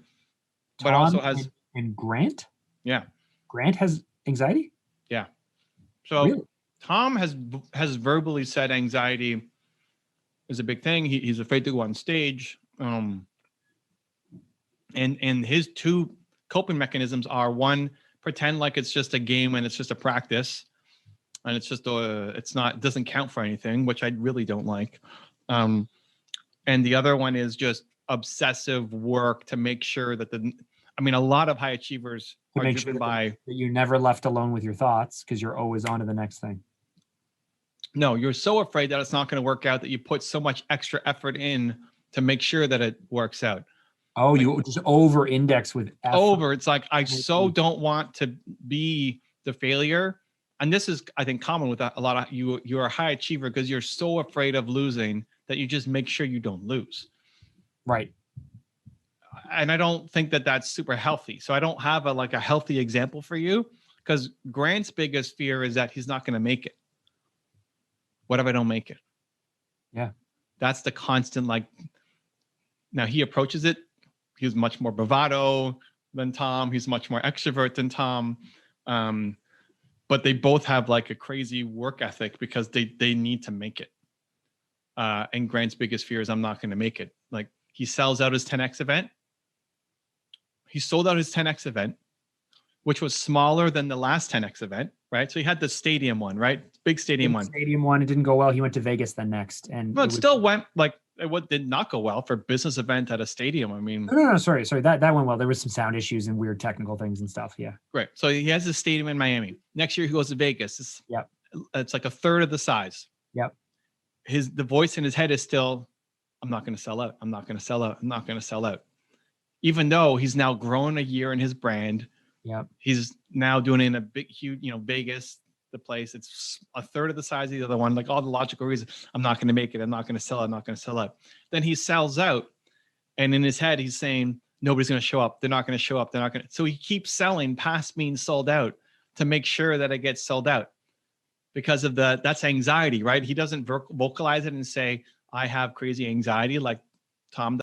But Tom also has and Grant. Yeah. Grant has anxiety. Yeah. So really? Tom has verbally said anxiety is a big thing. He's afraid to go on stage. And his two coping mechanisms are one, pretend like it's just a game and it's just a practice. And it's just it doesn't count for anything, which I really don't like. And the other one is just obsessive work to make sure that a lot of high achievers are driven by that you're never left alone with your thoughts because you're always on to the next thing. No, you're so afraid that it's not going to work out that you put so much extra effort in to make sure that it works out. Oh, you just over index with effort. It's like, I so don't want to be the failure. And this is, I think, common with a lot of you're a high achiever because you're so afraid of losing that you just make sure you don't lose. Right. And I don't think that that's super healthy. So I don't have a healthy example for you because Grant's biggest fear is that he's not going to make it. What if I don't make it? Yeah. That's the constant, now he approaches it. He's much more bravado than Tom. He's much more extrovert than Tom. But they both have a crazy work ethic because they need to make it. And Grant's biggest fear is I'm not going to make it. He sells out his 10X event. He sold out his 10X event, which was smaller than the last 10X event, right? So he had the stadium one, right? Big stadium one. Stadium one, it didn't go well. He went to Vegas then next. And it still went what did not go well for business event at a stadium. I mean, no, sorry. That went well. There was some sound issues and weird technical things and stuff. Yeah. Great. So he has a stadium in Miami. Next year he goes to Vegas. It's like a third of the size. Yep. The voice in his head is still, I'm not going to sell out. I'm not going to sell out. I'm not going to sell out. Even though he's now grown a year in his brand. Yep. He's now doing it in a big, huge, Vegas, the place. It's a third of the size of the other one, like all the logical reasons. I'm not going to make it. I'm not going to sell it. I'm not going to sell it. Then he sells out. And in his head, he's saying, nobody's going to show up. They're not going to show up. They're not going to. So he keeps selling past being sold out to make sure that it gets sold out because of that's anxiety, right? He doesn't vocalize it and say, I have crazy anxiety like Tom